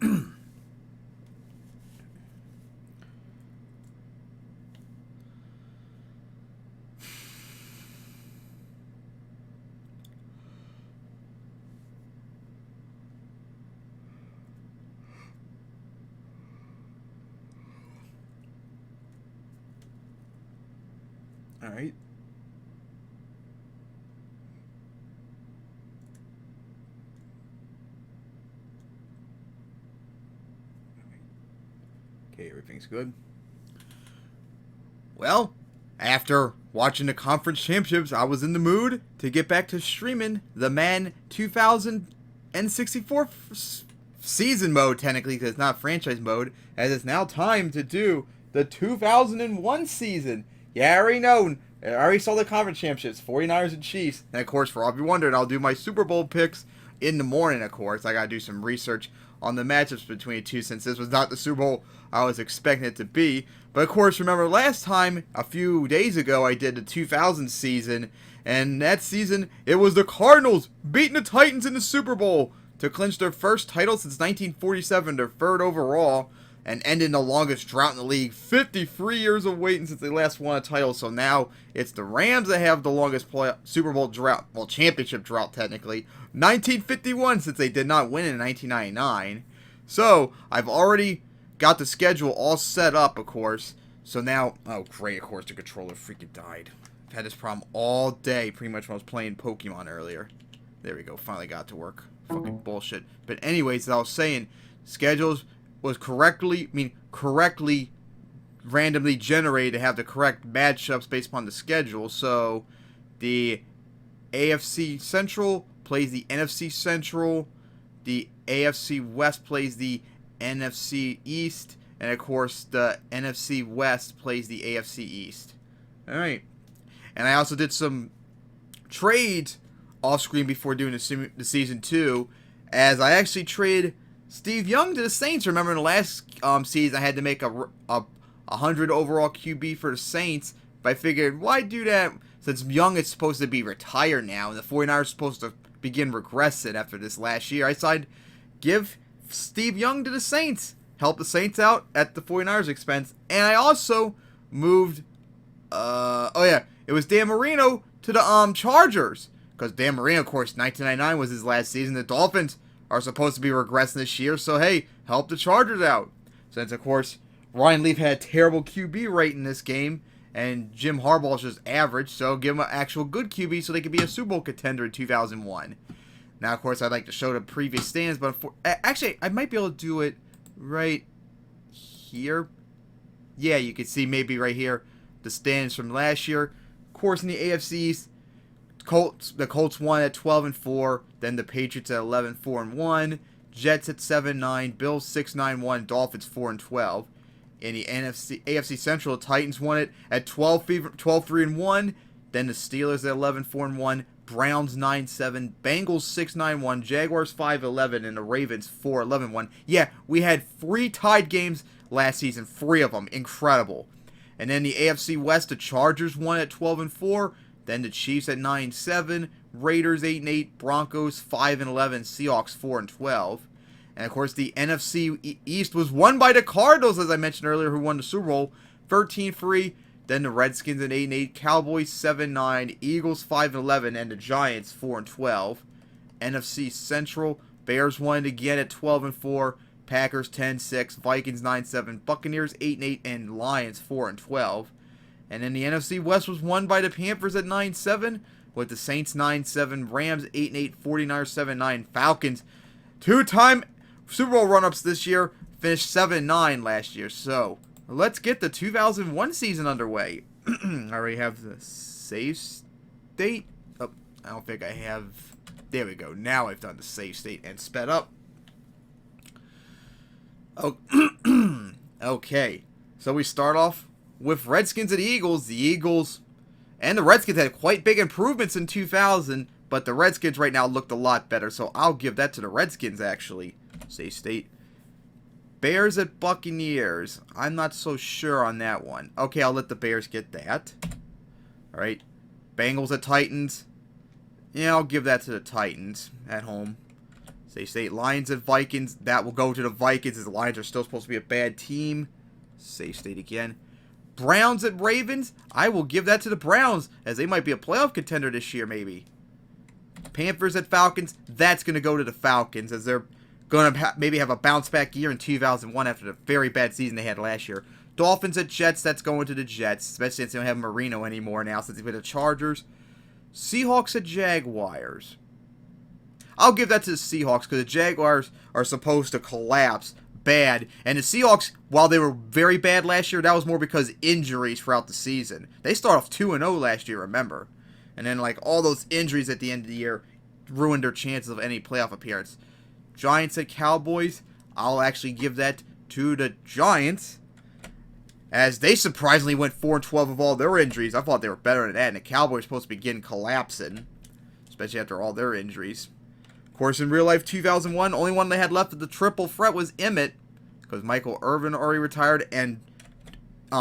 All right. Okay, everything's good. Well, after watching the conference championships, I was in the mood to get back to streaming the Madden 2000 N64 season mode, technically, because it's not franchise mode, as it's now time to do the 2001 season. Yeah, I already know. I already saw the conference championships, 49ers and Chiefs. And of course, for all of you wondering, I'll do my Super Bowl picks in the morning, of course. I got to do some research on the matchups between the two, since this was not the Super Bowl I was expecting it to be. But of course, remember last time, a few days ago, I did the 2000 season, and that season, it was the Cardinals beating the Titans in the Super Bowl to clinch their first title since 1947, their third overall, and ending the longest drought in the league, 53 years of waiting since they last won a title. So now it's the Rams that have the longest Super Bowl drought, well, championship drought technically, 1951, since they did not win in 1999. So I've already got the schedule all set up, of course. So now, oh great, of course the controller freaking died. I've had this problem all day, pretty much when I was playing Pokemon earlier. There we go, finally got it to work. Fucking bullshit. But anyways, as I was saying, schedules was correctly randomly generated to have the correct matchups based upon the schedule. So the AFC Central plays the NFC Central, the AFC West plays the NFC East, and of course the NFC West plays the AFC East. Alright. And I also did some trades off screen before doing the season 2, as I actually traded Steve Young to the Saints. Remember in the last season I had to make a 100 overall QB for the Saints, but I figured why do that since Young is supposed to be retired now and the 49ers are supposed to begin regressing after this last year. I decided give Steve Young to the Saints, help the Saints out at the 49ers expense, and I also moved it was Dan Marino to the Chargers, because Dan Marino, of course, 1999 was his last season. The Dolphins are supposed to be regressing this year, so hey, help the Chargers out. Since, of course, Ryan Leaf had a terrible QB rate in this game, and Jim Harbaugh's just average, so give him an actual good QB so they could be a Super Bowl contender in 2001. Now, of course, I'd like to show the previous stands, but actually, I might be able to do it right here. Yeah, you can see maybe right here the stands from last year. Of course, in the AFC East, the Colts won at 12-4, then the Patriots at 11-4-1, Jets at 7-9, Bills 6-9-1, Dolphins 4-12. In the AFC Central, the Titans won it at 12-3-1, then the Steelers at 11-4-1, Browns 9-7, Bengals 6-9-1, Jaguars 5-11, and the Ravens 4-11-1. Yeah, we had 3 tied games last season, 3 of them, incredible. And then the AFC West, the Chargers won at 12-4. Then the Chiefs at 9-7, Raiders 8-8, Broncos 5-11, Seahawks 4-12. And of course the NFC East was won by the Cardinals, as I mentioned earlier, who won the Super Bowl 13-3. Then the Redskins at 8-8, Cowboys 7-9, Eagles 5-11, and the Giants 4-12. NFC Central, Bears won it again at 12-4, Packers 10-6, Vikings 9-7, Buccaneers 8-8, and Lions 4-12. And then the NFC West was won by the Panthers at 9-7, with the Saints 9-7, Rams 8-8, 49ers 7-9, Falcons, 2-time Super Bowl run-ups this year, finished 7-9 last year. So, let's get the 2001 season underway. I already have the save state. Oh, I don't think I have. There we go. Now I've done the save state and sped up. Oh, okay. So we start off with Redskins and Eagles. The Eagles and the Redskins had quite big improvements in 2000, but the Redskins right now looked a lot better, so I'll give that to the Redskins, actually. Save state. Bears at Buccaneers. I'm not so sure on that one. Okay, I'll let the Bears get that. Alright. Bengals at Titans. Yeah, I'll give that to the Titans at home. Safe state. Lions at Vikings. That will go to the Vikings as the Lions are still supposed to be a bad team. Safe state again. Browns at Ravens. I will give that to the Browns as they might be a playoff contender this year maybe. Panthers at Falcons. That's going to go to the Falcons as they're going to maybe have a bounce back year in 2001 after the very bad season they had last year. Dolphins at Jets. That's going to the Jets, especially since they don't have Marino anymore now since they've been the Chargers. Seahawks at Jaguars. I'll give that to the Seahawks because the Jaguars are supposed to collapse bad. And the Seahawks, while they were very bad last year, that was more because injuries throughout the season. They started off 2-0 last year, remember? And then like all those injuries at the end of the year ruined their chances of any playoff appearance. Giants at Cowboys. I'll actually give that to the Giants as they surprisingly went 4-12 of all their injuries. I thought they were better than that. And the Cowboys were supposed to begin collapsing, especially after all their injuries. Of course, in real life, 2001, only one they had left of the triple threat was Emmett, because Michael Irvin already retired, and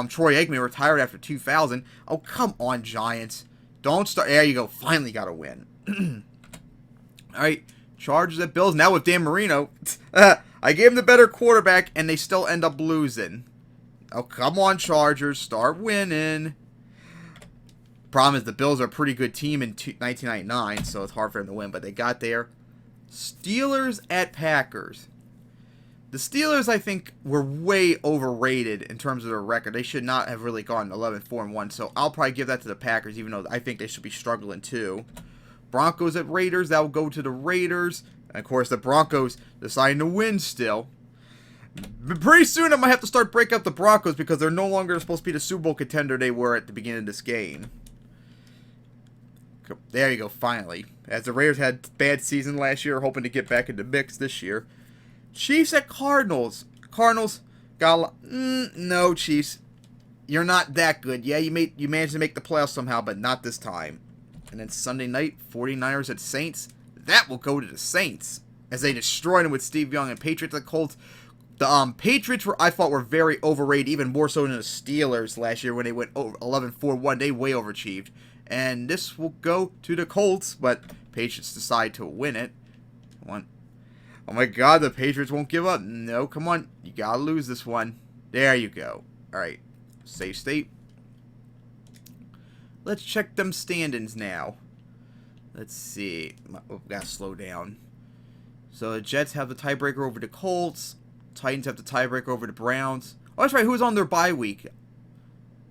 Troy Aikman retired after 2000. Oh, come on, Giants. Don't start. There you go. Finally got a win. All right, Chargers at Bills. Now with Dan Marino, I gave him the better quarterback, and they still end up losing. Oh, come on, Chargers. Start winning. Problem is the Bills are a pretty good team in 1999, so it's hard for them to win, but they got there. Steelers at Packers. The Steelers, I think, were way overrated in terms of their record. They should not have really gone 11-4-1, so I'll probably give that to the Packers, even though I think they should be struggling too. Broncos at Raiders. That will go to the Raiders. And, of course, the Broncos deciding to win still. But pretty soon, I might have to start breaking up the Broncos because they're no longer supposed to be the Super Bowl contender they were at the beginning of this game. There you go, finally. As the Raiders had a bad season last year, hoping to get back in the mix this year. Chiefs at Cardinals. Cardinals got a lot. No, Chiefs. You're not that good. Yeah, you managed to make the playoffs somehow, but not this time. And then Sunday night, 49ers at Saints. That will go to the Saints as they destroyed them with Steve Young. And Patriots at Colts. The Patriots I thought were very overrated, even more so than the Steelers last year when they went 11-4-1. They way overachieved. And this will go to the Colts, but Patriots decide to win it. Oh my God, the Patriots won't give up. No, come on. You gotta lose this one. There you go. Alright. Safe state. Let's check them standings now. Let's see. Oh, gotta slow down. So the Jets have the tiebreaker over the Colts. Titans have the tiebreaker over the Browns. Oh, that's right. Who's on their bye week?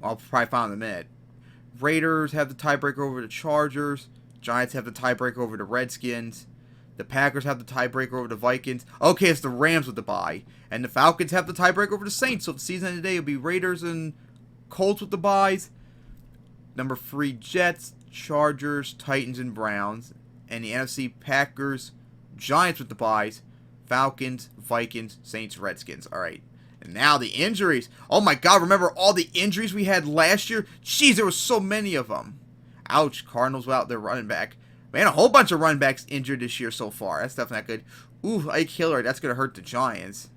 I'll probably find them in a minute. Raiders have the tiebreaker over the Chargers. Giants have the tiebreaker over the Redskins. The Packers have the tiebreaker over the Vikings. Okay, it's the Rams with the bye. And the Falcons have the tiebreaker over the Saints. So the season of the day will be Raiders and Colts with the byes. Number 3, Jets, Chargers, Titans, and Browns. And the NFC, Packers, Giants with the byes. Falcons, Vikings, Saints, Redskins. All right. And now the injuries. Oh my God, remember all the injuries we had last year? Jeez, there were so many of them. Ouch, Cardinals without their running back. Man, a whole bunch of running backs injured this year so far. That's definitely not good. Ooh, Ike Hillard, that's going to hurt the Giants.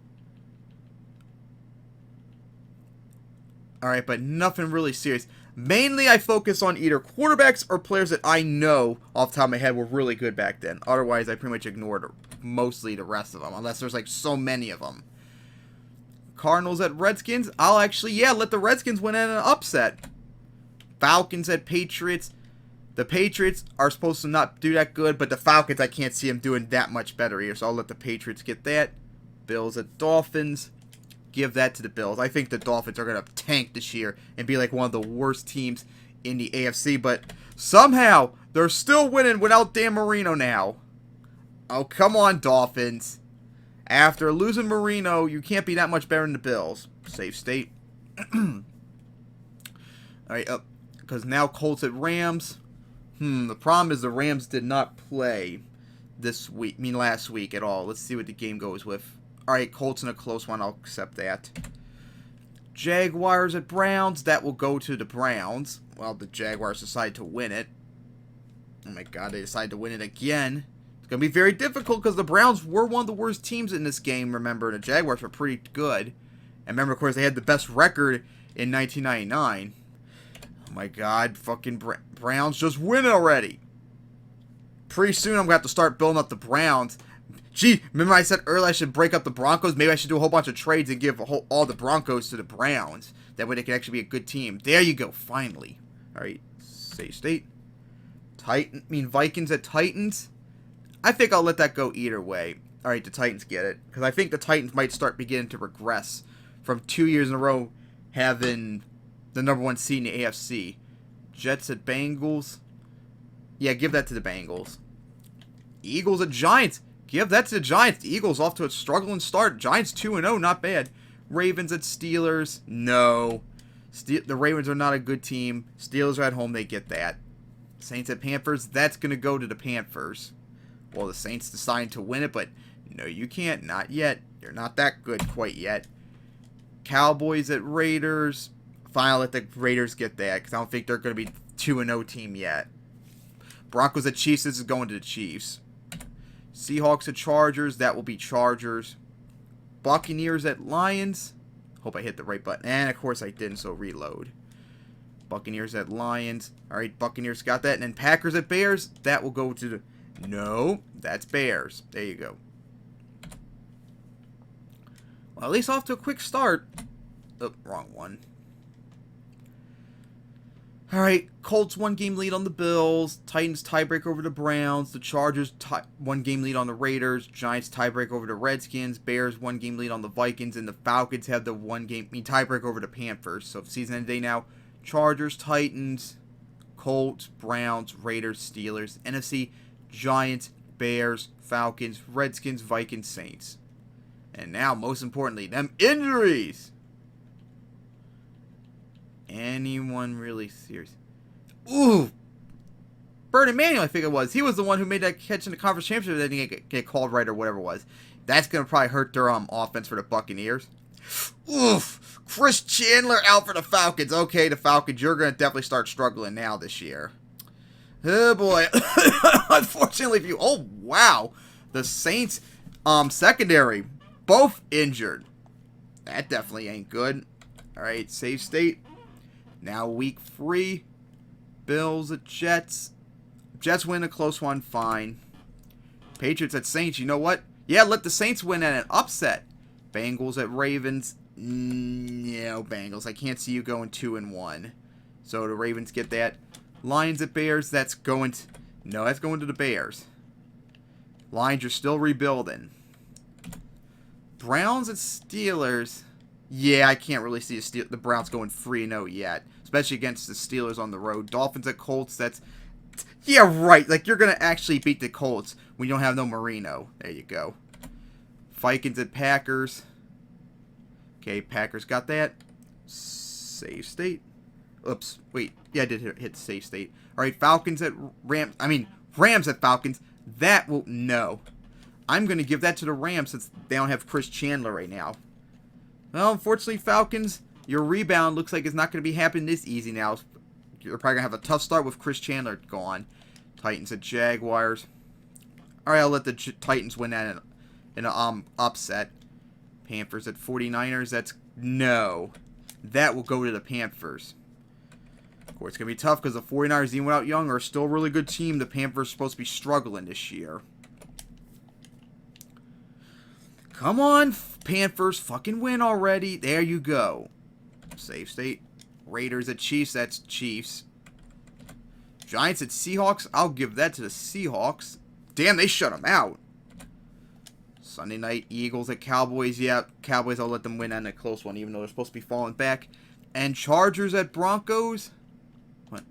Alright, but nothing really serious. Mainly I focus on either quarterbacks or players that I know off the top of my head were really good back then. Otherwise, I pretty much ignored mostly the rest of them, unless there's like so many of them. Cardinals at Redskins. I'll actually, let the Redskins win in an upset. Falcons at Patriots. The Patriots are supposed to not do that good, but the Falcons, I can't see them doing that much better here, so I'll let the Patriots get that. Bills at Dolphins. Give that to the Bills. I think the Dolphins are going to tank this year and be like one of the worst teams in the AFC, but somehow they're still winning without Dan Marino now. Oh, come on, Dolphins. After losing Marino, you can't be that much better than the Bills. Safe state. Alright, up. Because now Colts at Rams. The problem is the Rams did not play this week. Last week at all. Let's see what the game goes with. Alright, Colts in a close one. I'll accept that. Jaguars at Browns. That will go to the Browns. Well, the Jaguars decide to win it. Oh my God, they decide to win it again. Going to be very difficult because the Browns were one of the worst teams in this game, remember. The Jaguars were pretty good. And remember, of course, they had the best record in 1999. Oh my God, fucking Browns just win already. Pretty soon I'm going to have to start building up the Browns. Gee, remember I said earlier I should break up the Broncos? Maybe I should do a whole bunch of trades and give all the Broncos to the Browns. That way they can actually be a good team. There you go, finally. Alright, save state. Vikings at Titans. I think I'll let that go either way. Alright, the Titans get it. Because I think the Titans might start beginning to regress from 2 years in a row having the #1 seed in the AFC. Jets at Bengals. Yeah, give that to the Bengals. Eagles at Giants. Give that to the Giants. The Eagles off to a struggling start. Giants 2-0, not bad. Ravens at Steelers. No. The Ravens are not a good team. Steelers are at home. They get that. Saints at Panthers. That's going to go to the Panthers. Well, the Saints decided to win it, but no, you can't. Not yet. You're not that good quite yet. Cowboys at Raiders. Fine, I'll let the Raiders get that because I don't think they're going to be 2-0 team yet. Broncos at Chiefs. This is going to the Chiefs. Seahawks at Chargers. That will be Chargers. Buccaneers at Lions. Hope I hit the right button. And, of course, I didn't, so reload. Buccaneers at Lions. Alright, Buccaneers got that. And then Packers at Bears. That will go to the... No, that's Bears. There you go. Well, at least off to a quick start. Oh, wrong one. Alright, Colts 1-game lead on the Bills. Titans tiebreak over the Browns. The Chargers 1-game lead on the Raiders. Giants tiebreak over the Redskins. Bears 1-game lead on the Vikings. And the Falcons have the tiebreak over the Panthers. So season end day now. Chargers, Titans, Colts, Browns, Raiders, Steelers. NFC, Giants, Bears, Falcons, Redskins, Vikings, Saints. And now, most importantly, them injuries. Anyone really serious? Ooh! Bert Emanuel, I think it was. He was the one who made that catch in the conference championship that didn't get called right or whatever it was. That's going to probably hurt their offense for the Buccaneers. Oof! Chris Chandler out for the Falcons. Okay, the Falcons, you're going to definitely start struggling now this year. Oh, boy. Unfortunately for you. Oh, wow. The Saints secondary, both injured. That definitely ain't good. All right, save state. Now week 3. Bills at Jets. Jets win a close one, fine. Patriots at Saints, you know what? Yeah, let the Saints win at an upset. Bengals at Ravens. No, Bengals. I can't see you going 2-1. So the Ravens get that. Lions at Bears, that's going to... No, that's going to the Bears. Lions are still rebuilding. Browns at Steelers... Yeah, I can't really see the Browns going 3-0 yet. Especially against the Steelers on the road. Dolphins at Colts, that's... Yeah, right. Like, you're going to actually beat the Colts when you don't have no Marino. There you go. Vikings at Packers. Okay, Packers got that. Save state. Oops. Wait. Yeah, I did hit save state. Alright, Falcons at Rams. Rams at Falcons. That will... No. I'm going to give that to the Rams since they don't have Chris Chandler right now. Well, unfortunately, Falcons, your rebound looks like it's not going to be happening this easy now. You're probably going to have a tough start with Chris Chandler gone. Titans at Jaguars. Alright, I'll let the Titans win that in an upset. Panthers at 49ers. That's... No. That will go to the Panthers. Of course, it's going to be tough because the 49ers, even without Young, are still a really good team. The Panthers are supposed to be struggling this year. Come on, Panthers, fucking win already. There you go. Save state. Raiders at Chiefs. That's Chiefs. Giants at Seahawks. I'll give that to the Seahawks. Damn, they shut them out. Sunday night, Eagles at Cowboys. Yeah, Cowboys, I'll let them win on a close one, even though they're supposed to be falling back. And Chargers at Broncos. What?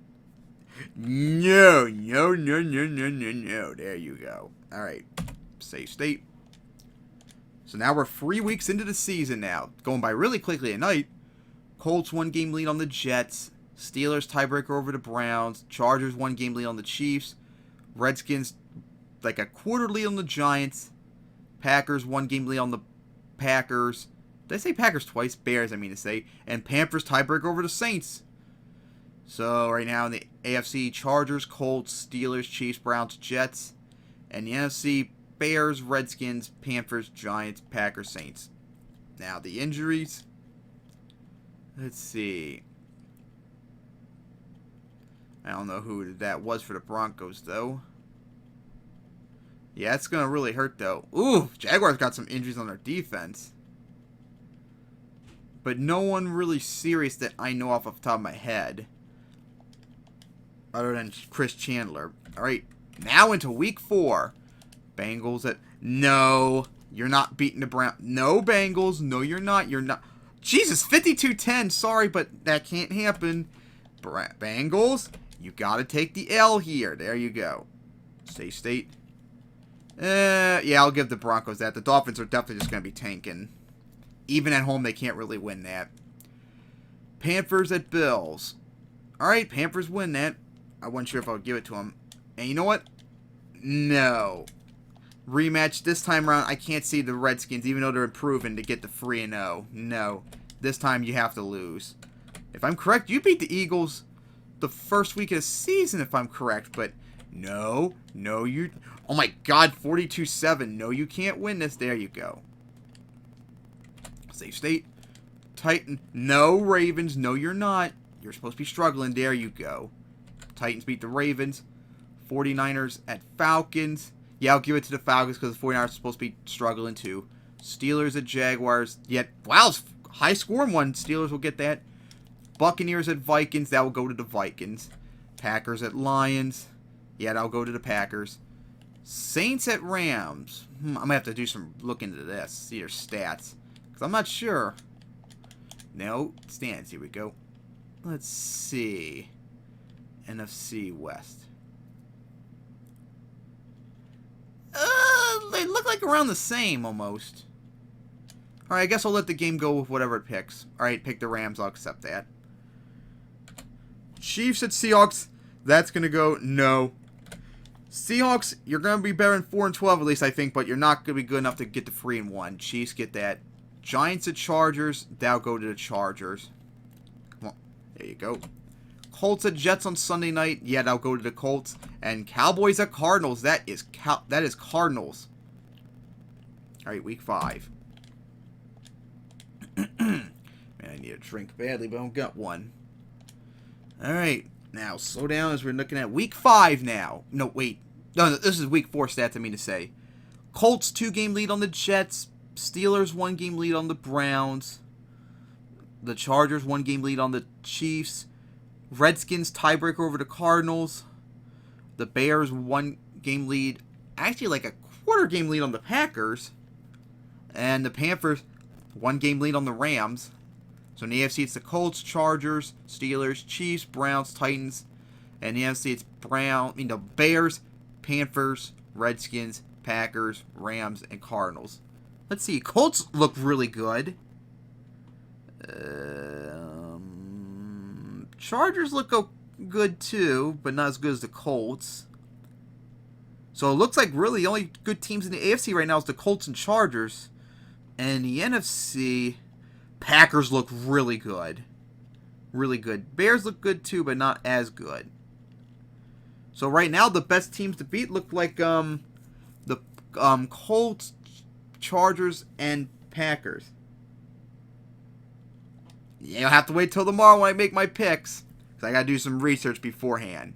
No. There you go. All right. Save state. So now we're 3 weeks into the season now. Going by really quickly at night. Colts 1-game lead on the Jets. Steelers tiebreaker over the Browns. Chargers 1-game lead on the Chiefs. Redskins like a quarter lead on the Giants. Packers 1-game lead on the Packers. Did I say Packers twice? Bears, I mean to say. And Panthers tiebreaker over the Saints. So right now in the AFC, Chargers, Colts, Steelers, Chiefs, Browns, Jets. And the NFC, Bears, Redskins, Panthers, Giants, Packers, Saints. Now, the injuries. Let's see. I don't know who that was for the Broncos, though. Yeah, it's going to really hurt, though. Ooh, Jaguars got some injuries on their defense. But no one really serious that I know off the top of my head. Other than Chris Chandler. Alright, now into week 4. Bengals at... No, you're not beating the Browns. No, Bengals. No, you're not. You're not. Jesus, 52-10. Sorry, but that can't happen. Bengals, you got to take the L here. There you go. State. Yeah, I'll give the Broncos that. The Dolphins are definitely just going to be tanking. Even at home, they can't really win that. Panthers at Bills. Alright, Panthers win that. I wasn't sure if I would give it to them. And you know what? No. Rematch this time around. I can't see the Redskins, even though they're improving, to get the 3-0. No. This time you have to lose. If I'm correct, you beat the Eagles the first week of the season, if I'm correct. But no, you... Oh my God, 42-7. No, you can't win this. There you go. Safe state. Titan. No, Ravens. No, you're not. You're supposed to be struggling. There you go. Titans beat the Ravens. 49ers at Falcons. Yeah, I'll give it to the Falcons because the 49ers are supposed to be struggling too. Steelers at Jaguars. Yet, wow, it's high scoring one. Steelers will get that. Buccaneers at Vikings. That will go to the Vikings. Packers at Lions. Yeah, that'll go to the Packers. Saints at Rams. I'm going to have to do some look into this. See their stats. Because I'm not sure. No, stands. Here we go. Let's see. NFC West. They look like around the same, almost. Alright, I guess I'll let the game go with whatever it picks. Alright, pick the Rams. I'll accept that. Chiefs at Seahawks. That's going to go no. Seahawks, you're going to be better than 4-12 at least, I think, but you're not going to be good enough to get the 3-1. Chiefs get that. Giants at Chargers. That'll go to the Chargers. Come on. There you go. Colts at Jets on Sunday night. Yeah, that'll go to the Colts. And Cowboys at Cardinals. That is Cardinals. Alright, week 5. Man, I need a drink badly, but I don't got one. Alright, now slow down as we're looking at week 5 now. No, wait. No, this is week 4 stats, I mean to say. Colts 2-game lead on the Jets. Steelers 1-game lead on the Browns. The Chargers 1-game lead on the Chiefs. Redskins tiebreaker over the Cardinals. The Bears 1-game lead. Actually, like a quarter-game lead on the Packers. And the Panthers 1-game lead on the Rams. So in the AFC, it's the Colts, Chargers, Steelers, Chiefs, Browns, Titans. And in the NFC, it's the Bears, Panthers, Redskins, Packers, Rams, and Cardinals. Let's see. Colts look really good. Chargers look good too, but not as good as the Colts. So it looks like really the only good teams in the AFC right now is the Colts and Chargers. And the NFC, Packers look really good. Really good. Bears look good too, but not as good. So right now, the best teams to beat look like the Colts, Chargers, and Packers. Yeah, I'll have to wait till tomorrow when I make my picks. Because I got to do some research beforehand.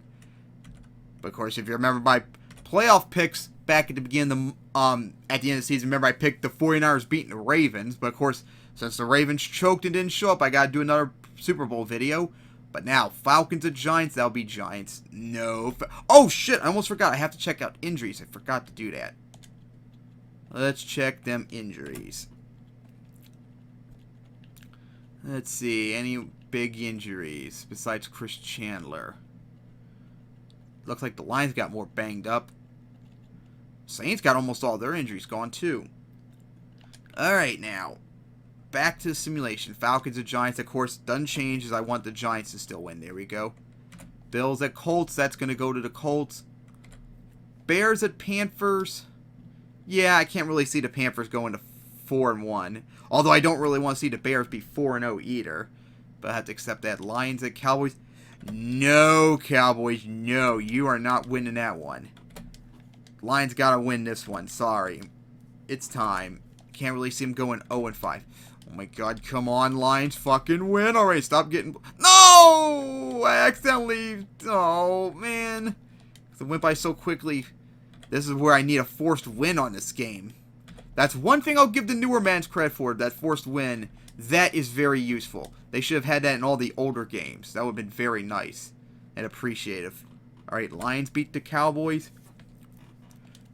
But of course, if you remember my playoff picks back at the beginning of at the end of the season, remember I picked the 49ers beating the Ravens. But of course, since the Ravens choked and didn't show up, I got to do another Super Bowl video. But now, Falcons and Giants, that'll be Giants. No. Oh, shit, I almost forgot. I have to check out injuries. I forgot to do that. Let's check them injuries. Let's see. Any big injuries besides Chris Chandler? Looks like the Lions got more banged up. Saints got almost all their injuries gone, too. Alright, now. Back to the simulation. Falcons and Giants, of course, doesn't change as I want the Giants to still win. There we go. Bills at Colts. That's going to go to the Colts. Bears at Panthers. Yeah, I can't really see the Panthers going to 4-1. Although I don't really want to see the Bears be 4-0 either. But I have to accept that. Lions at Cowboys. No, Cowboys. No, you are not winning that one. Lions got to win this one. Sorry. It's time. Can't really see them going 0-5. Oh my god, come on, Lions. Fucking win. Alright, stop getting... No! I accidentally... Oh, man. It went by so quickly. This is where I need a forced win on this game. That's one thing I'll give the newer Maddens credit for, that forced win. That is very useful. They should have had that in all the older games. That would have been very nice and appreciative. Alright, Lions beat the Cowboys.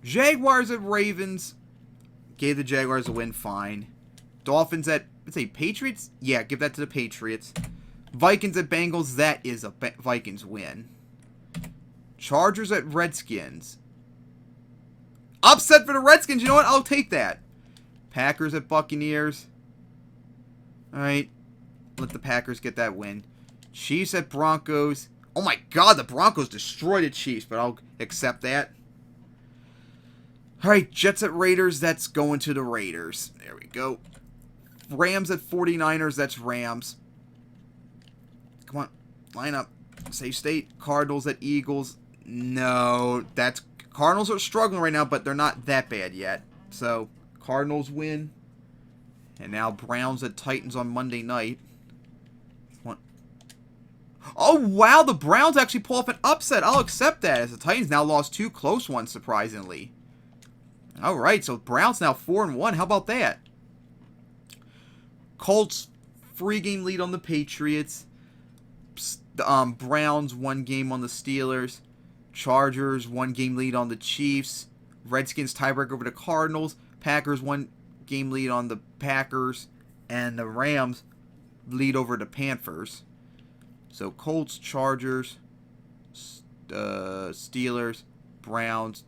Jaguars at Ravens. Gave the Jaguars a win, fine. Dolphins at, let's say, Patriots? Yeah, give that to the Patriots. Vikings at Bengals. That is a Vikings win. Chargers at Redskins. Upset for the Redskins. You know what? I'll take that. Packers at Buccaneers. Alright. Let the Packers get that win. Chiefs at Broncos. Oh my god, the Broncos destroyed the Chiefs, but I'll accept that. Alright, Jets at Raiders. That's going to the Raiders. There we go. Rams at 49ers. That's Rams. Come on. Line up. Safe state. Cardinals at Eagles. No, that's... Cardinals are struggling right now, but they're not that bad yet. So, Cardinals win. And now Browns at Titans on Monday night. Oh, wow, the Browns actually pull off an upset. I'll accept that, as the Titans now lost 2 close ones, surprisingly. Alright, so Browns now 4-1. How about that? Colts, 3-game lead on the Patriots. Browns, 1 game on the Steelers. Chargers, 1-game lead on the Chiefs. Redskins tiebreaker over the Cardinals. Packers, 1-game lead on the Packers. And the Rams lead over the Panthers. So Colts, Chargers, Steelers, Browns,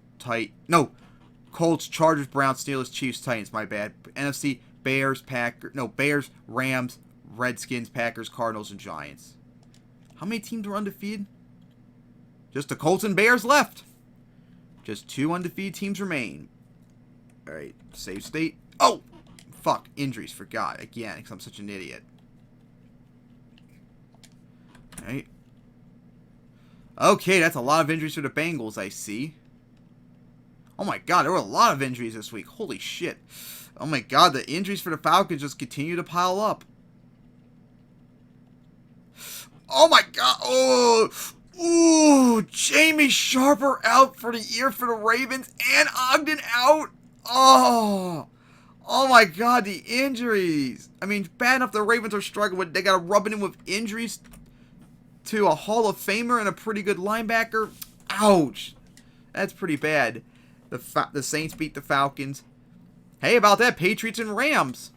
Colts, Chargers, Browns, Steelers, Chiefs, Titans. My bad. NFC, Bears, Bears, Rams, Redskins, Packers, Cardinals, and Giants. How many teams are undefeated? Just the Colts and Bears left. Just 2 undefeated teams remain. Alright, save state. Oh! Fuck, injuries, forgot. Again, because I'm such an idiot. Alright. Okay, that's a lot of injuries for the Bengals, I see. Oh my god, there were a lot of injuries this week. Holy shit. Oh my god, the injuries for the Falcons just continue to pile up. Oh my god. Oh! Ooh, Jamie Sharper out for the year for the Ravens, and Ogden out. Oh my god, the injuries. I mean, bad enough the Ravens are struggling with. They got to rub it in with injuries to a Hall of Famer and a pretty good linebacker. Ouch. That's pretty bad. The Saints beat the Falcons. Hey, about that, Patriots and Rams.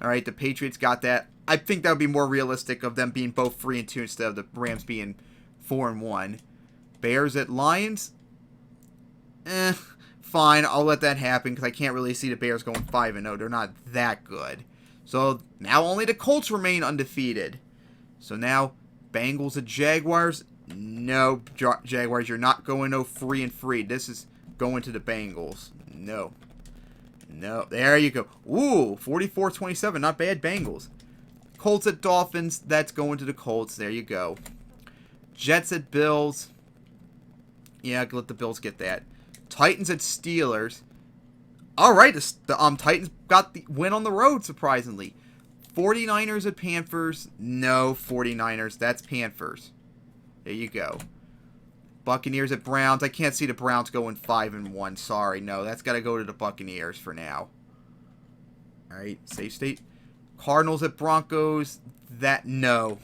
Alright, the Patriots got that. I think that would be more realistic of them being both 3-2 instead of the Rams being 4-1. Bears at Lions. Fine, I'll let that happen because I can't really see the Bears going 5-0. They're not that good. So now only the Colts remain undefeated. So now Bengals at Jaguars. No, Jaguars, you're not going 3-3. This is going to the Bengals. No. No, there you go. Ooh, 44-27. Not bad, Bengals. Colts at Dolphins. That's going to the Colts. There you go. Jets at Bills. Yeah, let the Bills get that. Titans at Steelers. Alright, the Titans got the win on the road, surprisingly. 49ers at Panthers. No, 49ers. That's Panthers. There you go. Buccaneers at Browns. I can't see the Browns going 5-1. Sorry, no. That's got to go to the Buccaneers for now. Alright, safe state. Cardinals at Broncos. No.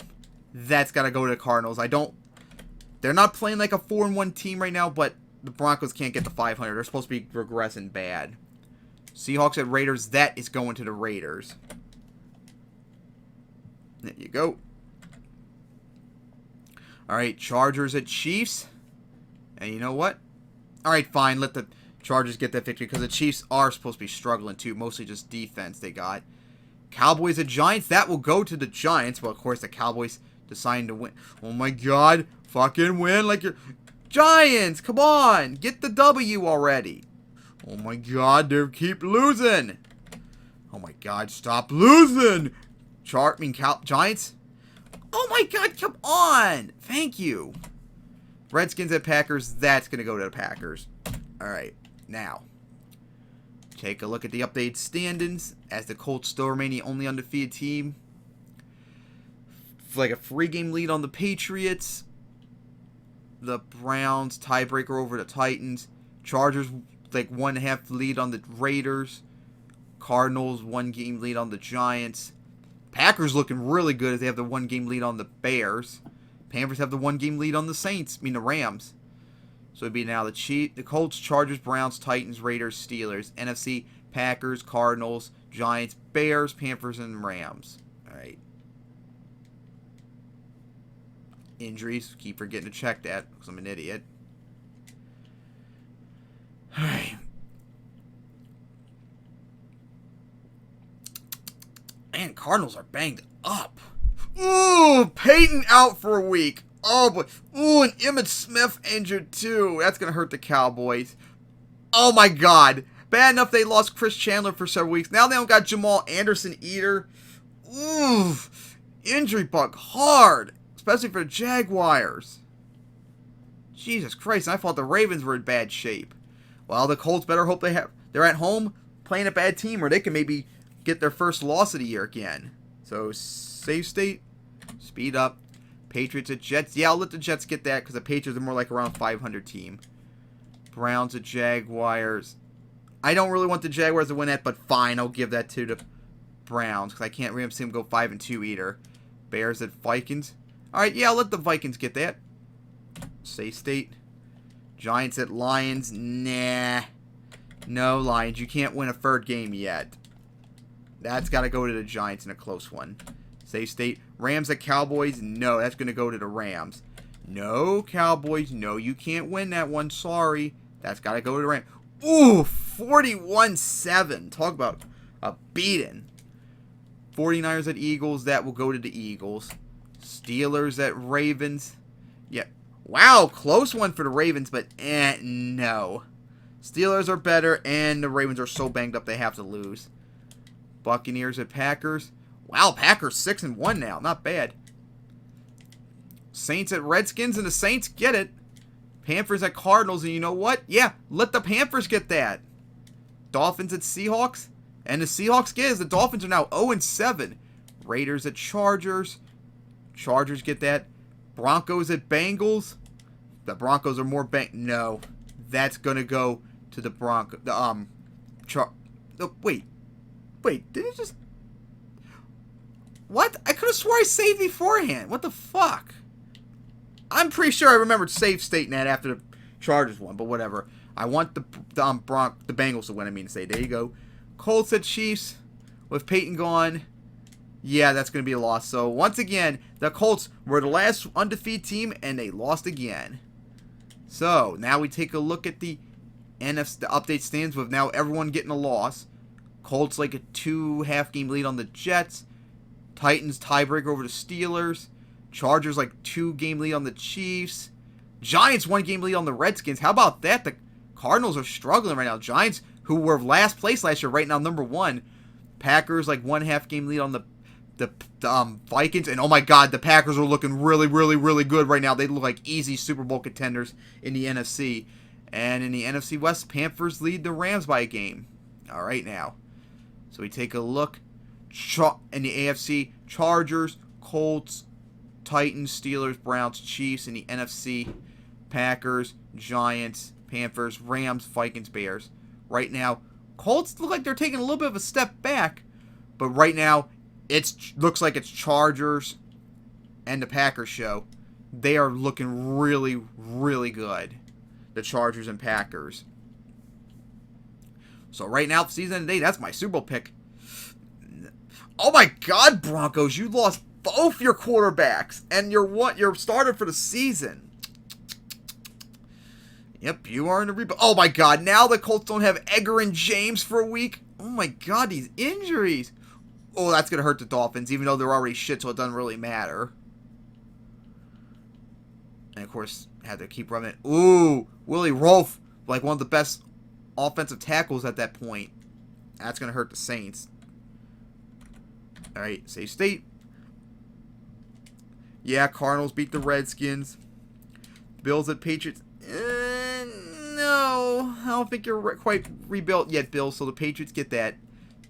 That's got to go to the Cardinals. They're not playing like a 4-1 team right now, but the Broncos can't get to 500. They're supposed to be regressing bad. Seahawks at Raiders. That is going to the Raiders. There you go. Alright, Chargers at Chiefs. And you know what? Alright, fine. Let the Chargers get that victory because the Chiefs are supposed to be struggling too. Mostly just defense they got. Cowboys at Giants. That will go to the Giants. Well, of course, the Cowboys deciding to win. Oh my god. Fucking win like you're... Giants! Come on! Get the W already. Oh my god. They keep losing. Oh my god. Stop losing. Giants? Oh my god. Come on. Thank you. Redskins at Packers. That's going to go to the Packers. Alright. Now. Take a look at the updated standings as the Colts still remain the only undefeated team. Like a 3-game lead on the Patriots. The Browns tiebreaker over the Titans. Chargers, like 1.5 lead on the Raiders. Cardinals, 1-game lead on the Giants. Packers looking really good as they have the 1-game lead on the Bears. Panthers have the 1-game lead on the Saints, the Rams. So it'd be now the Colts, Chargers, Browns, Titans, Raiders, Steelers. NFC, Packers, Cardinals, Giants, Bears, Panthers, and Rams. Alright. Injuries. Keep forgetting to check that because I'm an idiot. Alright. Man, Cardinals are banged up. Ooh, Peyton out for a week. Oh, boy. Ooh, and Emmitt Smith injured, too. That's going to hurt the Cowboys. Oh, my God. Bad enough they lost Chris Chandler for several weeks. Now they don't got Jamal Anderson either. Ooh, injury bug hard. Especially for the Jaguars. Jesus Christ, I thought the Ravens were in bad shape. Well, the Colts better hope they're at home playing a bad team where they can maybe get their first loss of the year again. So, save state, speed up. Patriots at Jets. Yeah, I'll let the Jets get that because the Patriots are more like around 500 team. Browns at Jaguars. I don't really want the Jaguars to win that, but fine, I'll give that to the Browns because I can't really see them go 5-2 either. Bears at Vikings. Alright, yeah, I'll let the Vikings get that. Safe state. Giants at Lions. Nah. No, Lions. You can't win a third game yet. That's got to go to the Giants in a close one. Safe state. Rams at Cowboys. No, that's going to go to the Rams. No, Cowboys. No, you can't win that one. Sorry. That's got to go to the Rams. Ooh, 41-7. Talk about a beating. 49ers at Eagles. That will go to the Eagles. Steelers at Ravens. Yeah. Wow, close one for the Ravens, but no. Steelers are better, and the Ravens are so banged up they have to lose. Buccaneers at Packers. Wow, Packers 6-1 now. Not bad. Saints at Redskins, and the Saints get it. Panthers at Cardinals, and you know what? Yeah, let the Panthers get that. Dolphins at Seahawks, and the Seahawks get it. The Dolphins are now 0-7. Raiders at Chargers. Chargers get that. Broncos at Bengals. The Broncos are more no. That's going to go to the Broncos. Wait, did it just... What? I could have swore I saved beforehand. What the fuck? I'm pretty sure I remembered save state net after the Chargers won, but whatever. I want the Bengals to win, I mean to say. There you go. Colts at Chiefs with Peyton gone. Yeah, that's going to be a loss. So, once again, the Colts were the last undefeated team, and they lost again. So, now we take a look at the NFC update stands with now everyone getting a loss. Colts like a 2.5-game lead on the Jets. Titans tiebreaker over the Steelers. Chargers like 2-game lead on the Chiefs. Giants 1-game lead on the Redskins. How about that? The Cardinals are struggling right now. Giants, who were last place last year, right now number 1. Packers like 1.5-game lead on the Vikings, and oh my God, the Packers are looking really, really, really good right now. They look like easy Super Bowl contenders in the NFC. And in the NFC West, Panthers lead the Rams by a game. All right now. So we take a look. In the AFC, Chargers, Colts, Titans, Steelers, Browns, Chiefs. In the NFC, Packers, Giants, Panthers, Rams, Vikings, Bears. Right now, Colts look like they're taking a little bit of a step back, but right now, looks like it's Chargers and the Packers show. They are looking really, really good. The Chargers and Packers. So right now, the season of the day, that's my Super Bowl pick. Oh my God, Broncos, you lost both your quarterbacks and your starter for the season. Yep, you are in a rebuild. Oh my God, now the Colts don't have Edgar and James for a week. Oh my God, these injuries. Oh, that's going to hurt the Dolphins, even though they're already shit, so it doesn't really matter. And, of course, had to keep running. Ooh, Willie Rolfe, like one of the best offensive tackles at that point. That's going to hurt the Saints. All right, safe state. Yeah, Cardinals beat the Redskins. Bills at Patriots. No, I don't think you're quite rebuilt yet, Bills, so the Patriots get that.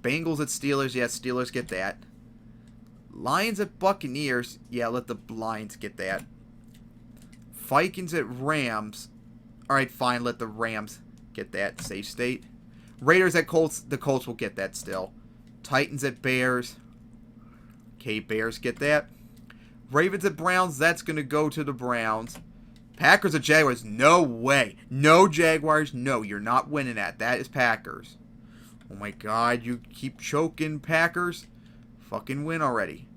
Bengals at Steelers. Yeah, Steelers get that. Lions at Buccaneers. Yeah, let the Lions get that. Vikings at Rams. Alright, fine. Let the Rams Get that. Safe state. Raiders at Colts. The Colts will get that still. Titans at Bears. Okay, Bears get that. Ravens at Browns. That's going to go to the Browns. Packers at Jaguars. No way. No Jaguars. No, you're not winning that. That is Packers. Oh my God, you keep choking, Packers. Fucking win already.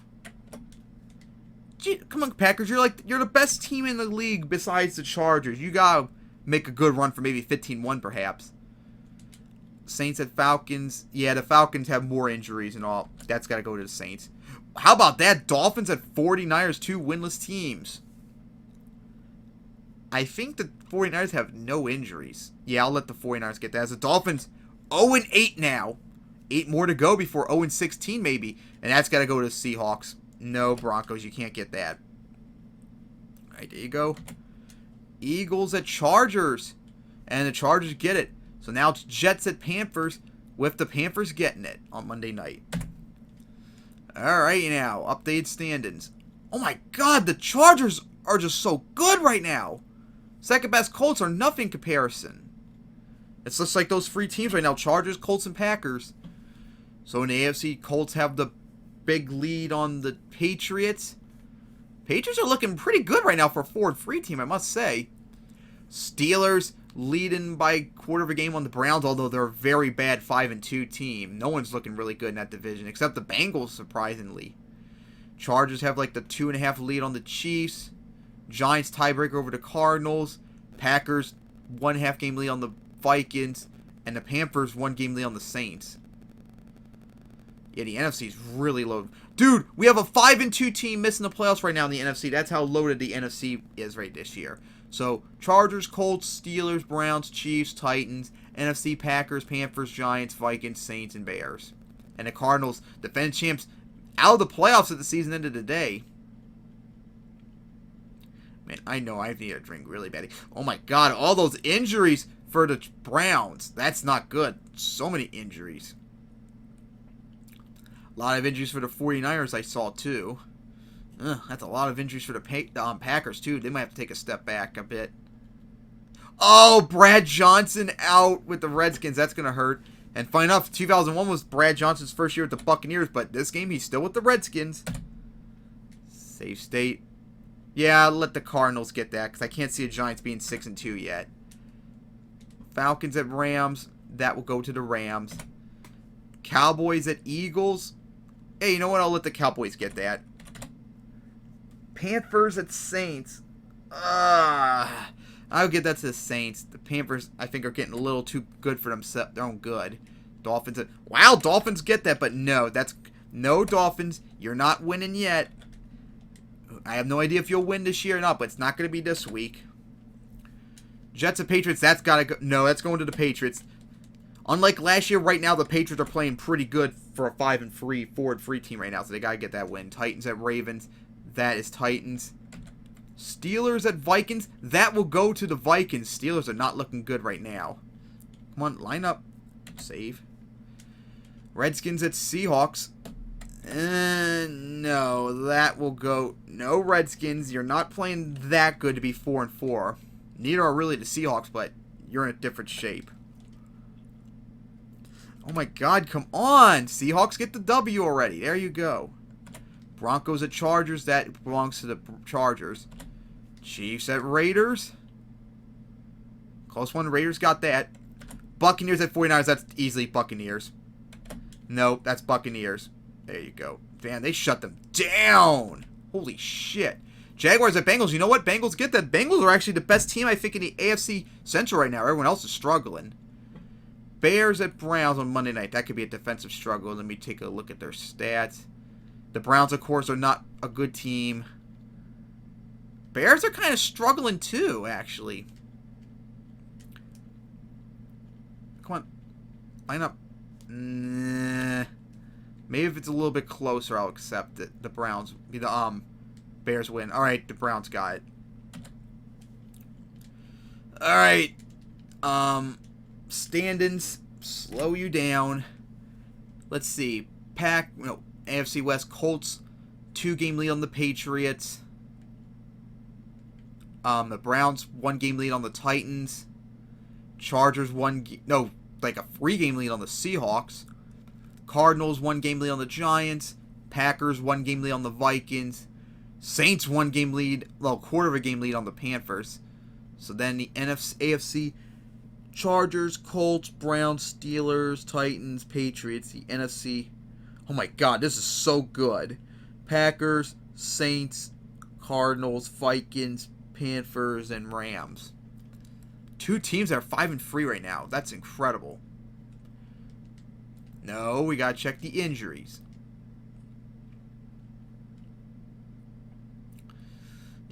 Gee, come on, Packers. You're the best team in the league besides the Chargers. You gotta make a good run for maybe 15-1 perhaps. Saints at Falcons. Yeah, the Falcons have more injuries and all. That's gotta go to the Saints. How about that? Dolphins at 49ers, 2 winless teams. I think the 49ers have no injuries. Yeah, I'll let the 49ers get that. As the Dolphins 0-8 now. 8 more to go before 0-16 maybe. And that's got to go to the Seahawks. No, Broncos, you can't get that. Alright, there you go. Eagles at Chargers. And the Chargers get it. So now it's Jets at Panthers, with the Panthers getting it on Monday night. Alright now, updated standings. Oh my God, the Chargers are just so good right now. Second best Colts are nothing comparison. It's just like those 3 teams right now, Chargers, Colts, and Packers. So in the AFC, Colts have the big lead on the Patriots. Patriots are looking pretty good right now for a 4-3 team, I must say. Steelers leading by a quarter of a game on the Browns, although they're a very bad 5-2 team. No one's looking really good in that division, except the Bengals, surprisingly. Chargers have like the 2.5 lead on the Chiefs. Giants tiebreaker over the Cardinals. Packers 1.5 game lead on the Vikings. And the Panthers 1 game lead on the Saints. Yeah, the NFC is really low. Dude, we have a 5-2 team missing the playoffs right now in the NFC. That's how loaded the NFC is right this year. So, Chargers, Colts, Steelers, Browns, Chiefs, Titans, NFC, Packers, Panthers, Giants, Vikings, Saints, and Bears. And the Cardinals, defending champs, out of the playoffs at the season end of the day. Man, I know I need a drink really bad. Oh my God, all those injuries for the Browns. That's not good. So many injuries. A lot of injuries for the 49ers I saw too. That's a lot of injuries for the Packers too. They might have to take a step back a bit. Oh, Brad Johnson out with the Redskins. That's going to hurt. And funny enough, 2001 was Brad Johnson's first year with the Buccaneers, but this game he's still with the Redskins. Safe state. Yeah, I'll let the Cardinals get that because I can't see the Giants being 6-2 yet. Falcons at Rams. That will go to the Rams. Cowboys at Eagles. Hey, you know what? I'll let the Cowboys get that. Panthers at Saints. I'll get that to the Saints. The Panthers, I think, are getting a little too good for themselves. Their own good. Dolphins. Wow, Dolphins get that, but no. That's no Dolphins. You're not winning yet. I have no idea if you'll win this year or not, but it's not going to be this week. Jets and Patriots, that's got to go. No, that's going to the Patriots. Unlike last year, right now, the Patriots are playing pretty good for a 5-3, 4-3 team right now, so they got to get that win. Titans at Ravens. That is Titans. Steelers at Vikings. That will go to the Vikings. Steelers are not looking good right now. Come on, line up. Save. Redskins at Seahawks. No, that will go. No Redskins. You're not playing that good to be 4-4. Neither are really the Seahawks, but you're in a different shape. Oh my God, come on. Seahawks get the W already. There you go. Broncos at Chargers. That belongs to the Chargers. Chiefs at Raiders. Close one. Raiders got that. Buccaneers at 49ers. That's easily Buccaneers. Nope, that's Buccaneers. There you go. Man, they shut them down. Holy shit. Jaguars at Bengals. You know what? Bengals get that. Bengals are actually the best team, I think, in the AFC Central right now. Everyone else is struggling. Bears at Browns on Monday night. That could be a defensive struggle. Let me take a look at their stats. The Browns, of course, are not a good team. Bears are kind of struggling too, actually. Come on. Line up. Nah. Maybe if it's a little bit closer, I'll accept it. The Browns, the Bears win. All right, the Browns got it. All right. Standings slow you down. Let's see. AFC West Colts 2-game lead on the Patriots. The Browns 1-game lead on the Titans. Chargers like a 3-game lead on the Seahawks. Cardinals 1-game lead on the Giants. Packers 1-game lead on the Vikings. Saints 1-game lead, quarter of a game lead on the Panthers. So then the AFC, Chargers, Colts, Browns, Steelers, Titans, Patriots. The NFC, oh my God, this is so good. Packers, Saints, Cardinals, Vikings, Panthers, and Rams. 2 teams that are 5-3 right now. That's incredible. No, we gotta check the injuries.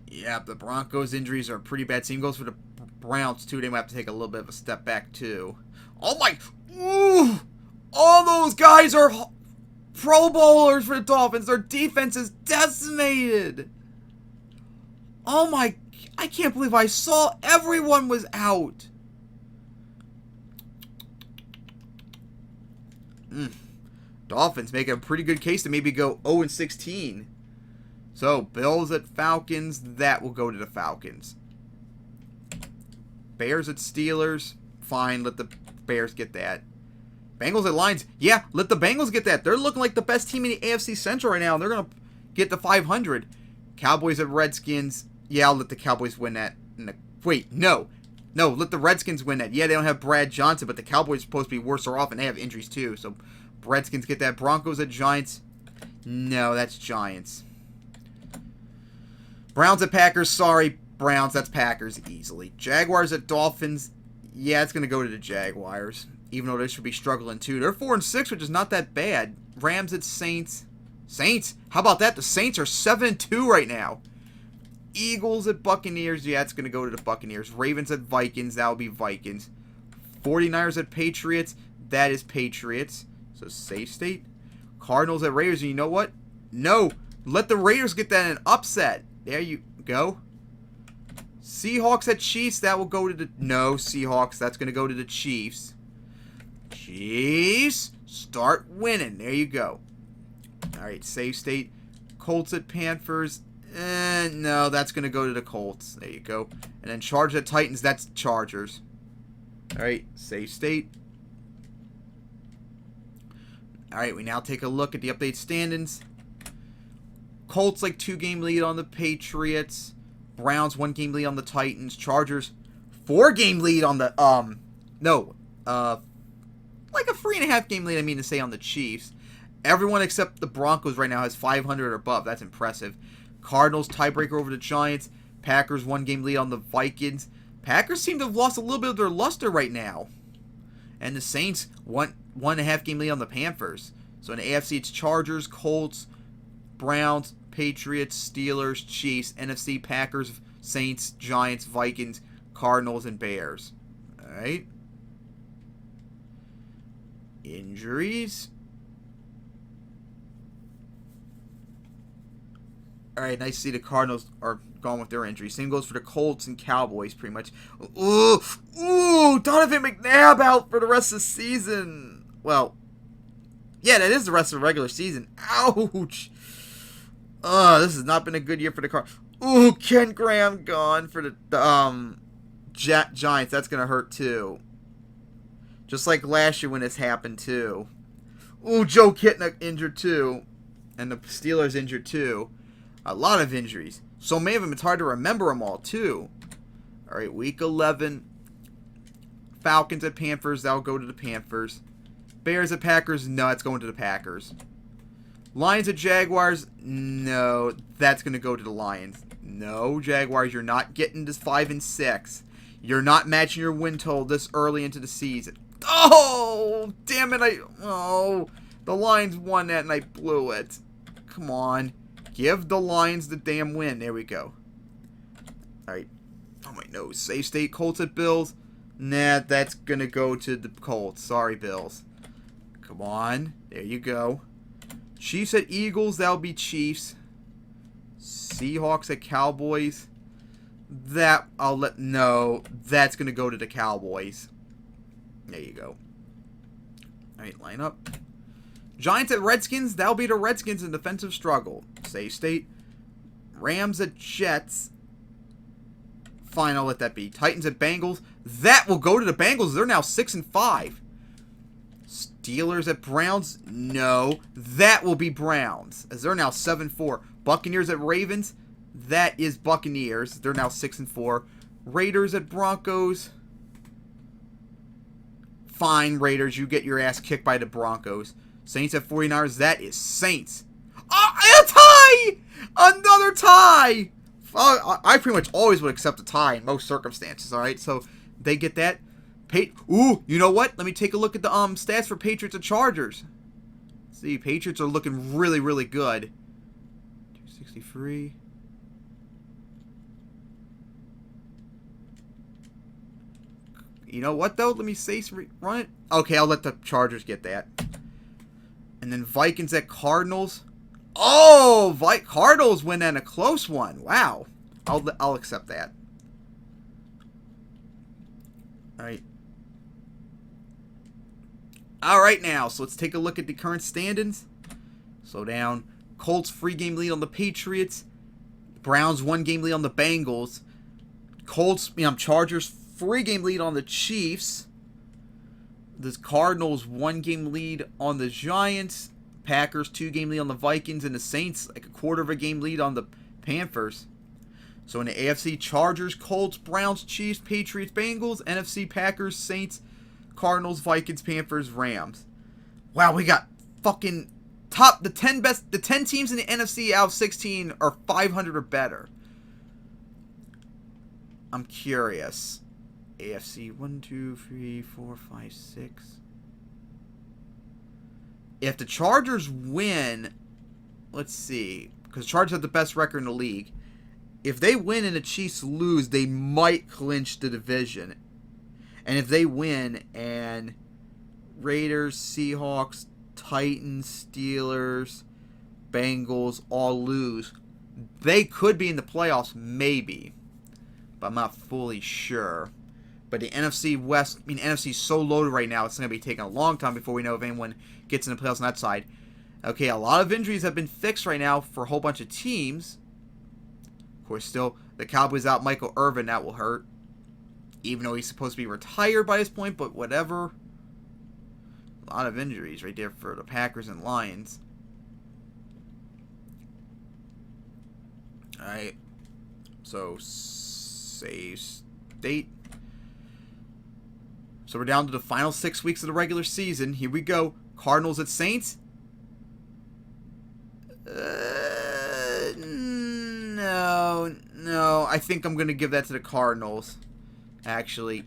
Yeah, the Broncos' injuries are a pretty bad. Same goes for the Browns, too. They might have to take a little bit of a step back, too. Oh, my... Ooh! All those guys are Pro Bowlers for the Dolphins. Their defense is decimated. Oh, my... I can't believe I saw everyone was out. Dolphins making a pretty good case to maybe go 0-16. So, Bills at Falcons, that will go to the Falcons. Bears at Steelers, fine, let the Bears get that. Bengals at Lions, yeah, let the Bengals get that. They're looking like the best team in the AFC Central right now, and they're going to get to 500. Cowboys at Redskins, yeah, I'll let the Cowboys win that. Wait, no, let the Redskins win that. Yeah, they don't have Brad Johnson, but the Cowboys are supposed to be worse off, and they have injuries too, so Redskins get that. Broncos at Giants, no, that's Giants. Browns at Packers, sorry, Browns, that's Packers easily. Jaguars at Dolphins, yeah, it's going to go to the Jaguars, even though they should be struggling too. They're 4-6, which is not that bad. Rams at Saints. Saints, how about that? The Saints are 7-2 right now. Eagles at Buccaneers, yeah, it's going to go to the Buccaneers. Ravens at Vikings, that will be Vikings. 49ers at Patriots, that is Patriots. So safe state. Cardinals at Raiders, and you know what? No, let the Raiders get that in an upset. There you go. Seahawks at Chiefs, that will go to the... No, Seahawks, that's going to go to the Chiefs. Chiefs, start winning. There you go. All right, safe state. Colts at Panthers. No, that's going to go to the Colts. There you go. And then Chargers at Titans, that's Chargers. All right, safe state. All right, we now take a look at the updated standings. Colts like 2-game lead on the Patriots. Browns 1-game lead on the Titans. Chargers 4-game lead on the like a 3.5-game lead, I mean to say, on the Chiefs. Everyone except the Broncos right now has 500 or above. That's impressive. Cardinals tiebreaker over the Giants. Packers 1-game lead on the Vikings. Packers seem to have lost a little bit of their luster right now. And the Saints 1.5-game lead on the Panthers. So in the AFC, it's Chargers, Colts, Browns, Patriots, Steelers, Chiefs. NFC, Packers, Saints, Giants, Vikings, Cardinals, and Bears. Alright. Injuries. Alright, nice to see the Cardinals are gone with their injuries. Same goes for the Colts and Cowboys, pretty much. Ooh, Donovan McNabb out for the rest of the season. Well, yeah, that is the rest of the regular season. Ouch. This has not been a good year for the Cardinals. Ooh, Ken Graham gone for the Giants. That's going to hurt, too. Just like last year when this happened, too. Ooh, Joe Kitna injured, too. And the Steelers injured, too. A lot of injuries. So many of them, it's hard to remember them all, too. All right, Week 11. Falcons at Panthers. That'll go to the Panthers. Bears at Packers. No, it's going to the Packers. Lions at Jaguars. No, that's going to go to the Lions. No, Jaguars, you're not getting this 5-6. You're not matching your win total this early into the season. Oh, damn it. The Lions won that and I blew it. Come on. Give the Lions the damn win. There we go. Alright. Oh my nose. Safe state. Colts at Bills. Nah, that's going to go to the Colts. Sorry, Bills. Come on. There you go. Chiefs at Eagles. That'll be Chiefs. Seahawks at Cowboys. No, that's going to go to the Cowboys. There you go. Alright, line up. Giants at Redskins. That'll be the Redskins in defensive struggle. Safe state. Rams at Jets. Fine, I'll let that be. Titans at Bengals. That will go to the Bengals. They're now 6-5. Steelers at Browns. No. That will be Browns, as they're now 7-4. Buccaneers at Ravens. That is Buccaneers. They're now 6-4. Raiders at Broncos. Fine, Raiders. You get your ass kicked by the Broncos. Saints at 49ers. That is Saints. A tie! Another tie! I pretty much always would accept a tie in most circumstances, alright? So, they get that. Ooh, you know what? Let me take a look at the stats for Patriots and Chargers. See, Patriots are looking really, really good. 263. You know what, though? Let me say, run it. Okay, I'll let the Chargers get that. And then Vikings at Cardinals. Oh, Cardinals win in a close one. Wow. I'll accept that. All right, now, so let's take a look at the current standings. Slow down. Colts 3-game lead on the Patriots. Browns 1-game lead on the Bengals. Chargers 3-game lead on the Chiefs. The Cardinals 1-game lead on the Giants. Packers 2-game lead on the Vikings, and the Saints like a quarter of a game lead on the Panthers. So in the AFC, Chargers, Colts, Browns, Chiefs, Patriots, Bengals. NFC, Packers, Saints, Cardinals, Vikings, Panthers, Rams. Wow, we got fucking the 10 teams in the NFC out of 16 are 500 or better. I'm curious. AFC 1, 2, 3, 4, 5, 6. If the Chargers win, let's see, because Chargers have the best record in the league. If they win and the Chiefs lose, they might clinch the division. And if they win and Raiders, Seahawks, Titans, Steelers, Bengals all lose, they could be in the playoffs, maybe. But I'm not fully sure. But the NFC West, NFC is so loaded right now, it's going to be taking a long time before we know if anyone gets in the playoffs on that side. Okay, a lot of injuries have been fixed right now for a whole bunch of teams. Of course, still, the Cowboys out Michael Irvin, that will hurt. Even though he's supposed to be retired by this point, but whatever. A lot of injuries right there for the Packers and Lions. Alright. So, save state. So we're down to the final 6 weeks of the regular season. Here we go. Cardinals at Saints. No. I think I'm going to give that to the Cardinals. Actually.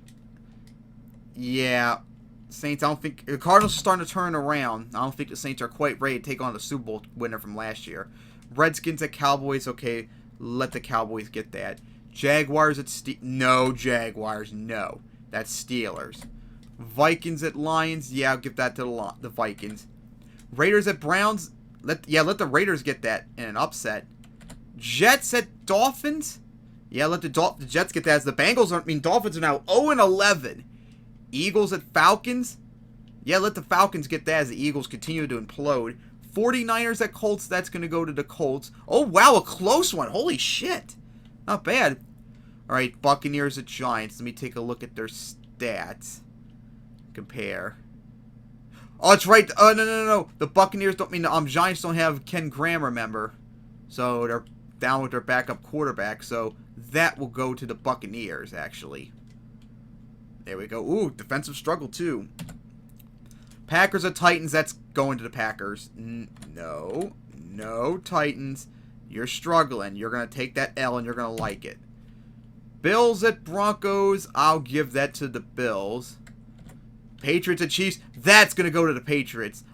Yeah. Saints, I don't think... The Cardinals are starting to turn around. I don't think the Saints are quite ready to take on the Super Bowl winner from last year. Redskins at Cowboys. Okay, let the Cowboys get that. Jaguars at No, Jaguars. No. That's Steelers. Vikings at Lions. Yeah, I'll give that to the Vikings. Raiders at Browns. Let the Raiders get that in an upset. Jets at Dolphins. Yeah, let the Jets get that. As the Bengals Dolphins are now 0-11. Eagles at Falcons. Yeah, let the Falcons get that as the Eagles continue to implode. 49ers at Colts. That's going to go to the Colts. Oh, wow, a close one. Holy shit. Not bad. All right, Buccaneers at Giants. Let me take a look at their stats. Compare. Oh, it's right. Oh, no. The Buccaneers Giants don't have Ken Graham, remember. So they're down with their backup quarterback. So that will go to the Buccaneers, actually. There we go. Ooh, defensive struggle, too. Packers at Titans. That's going to the Packers. No, Titans. You're struggling. You're going to take that L and you're going to like it. Bills at Broncos. I'll give that to the Bills. Patriots at Chiefs. That's going to go to the Patriots.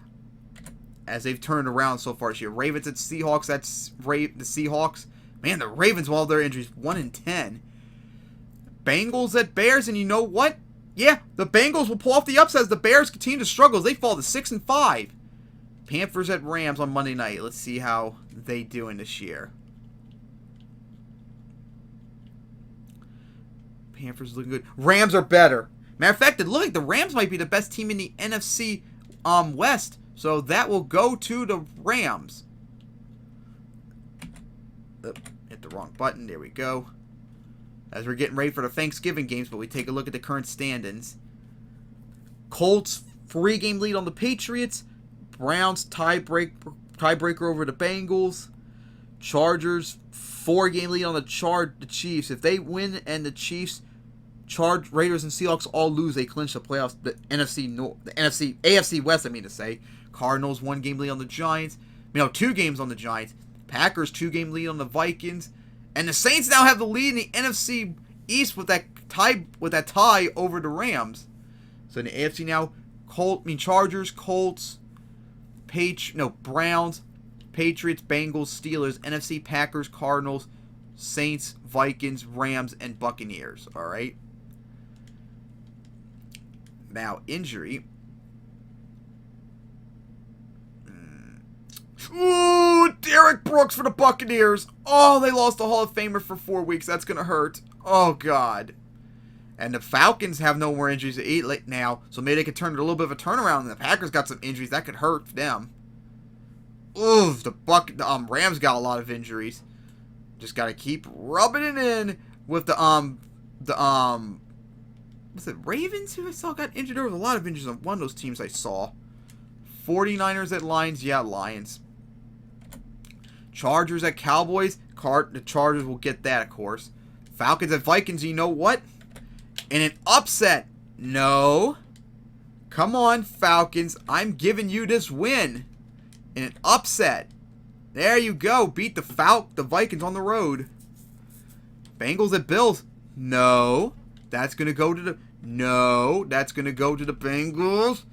As they've turned around so far this year. Ravens at Seahawks. That's the Seahawks. Man, the Ravens, with all their injuries, 1-10. Bengals at Bears. And you know what? Yeah, the Bengals will pull off the upset as the Bears continue to struggle as they fall to 6-5. Panthers at Rams on Monday night. Let's see how they doing this year. Panthers looking good. Rams are better. Matter of fact, it looks like the Rams might be the best team in the NFC West. So that will go to the Rams. Hit the wrong button. There we go. as we're getting ready for the Thanksgiving games, but we take a look at the current standings. Colts 3-game lead on the Patriots. Browns tiebreaker over the Bengals. Chargers 4-game lead on the Chiefs. If they win and the Chiefs, Raiders and Seahawks all lose, they clinch the playoffs. The AFC West, I mean to say. Cardinals 1-game lead on the Giants. 2 games on the Giants. Packers 2-game lead on the Vikings. And the Saints now have the lead in the NFC East with that tie over the Rams. So in the AFC now, Chargers, Colts, Browns, Patriots, Bengals, Steelers, NFC Packers, Cardinals, Saints, Vikings, Rams, and Buccaneers. All right. Now, injury. Ooh, Derek Brooks for the Buccaneers. Oh, they lost the Hall of Famer for 4 weeks. That's going to hurt. Oh, God. And the Falcons have no more injuries to eat now, so maybe they could turn it a little bit of a turnaround. And the Packers got some injuries. That could hurt them. Ooh, the Rams got a lot of injuries. Just got to keep rubbing it in with was it Ravens who I saw got injured? There was a lot of injuries on one of those teams I saw. 49ers at Lions. Yeah, Lions. Chargers at Cowboys. The Chargers will get that, of course. Falcons at Vikings. You know what? In an upset. No. Come on, Falcons. I'm giving you this win. In an upset. There you go. Beat the Vikings on the road. Bengals at Bills. No. That's going to go to the... No. That's going to go to the Bengals.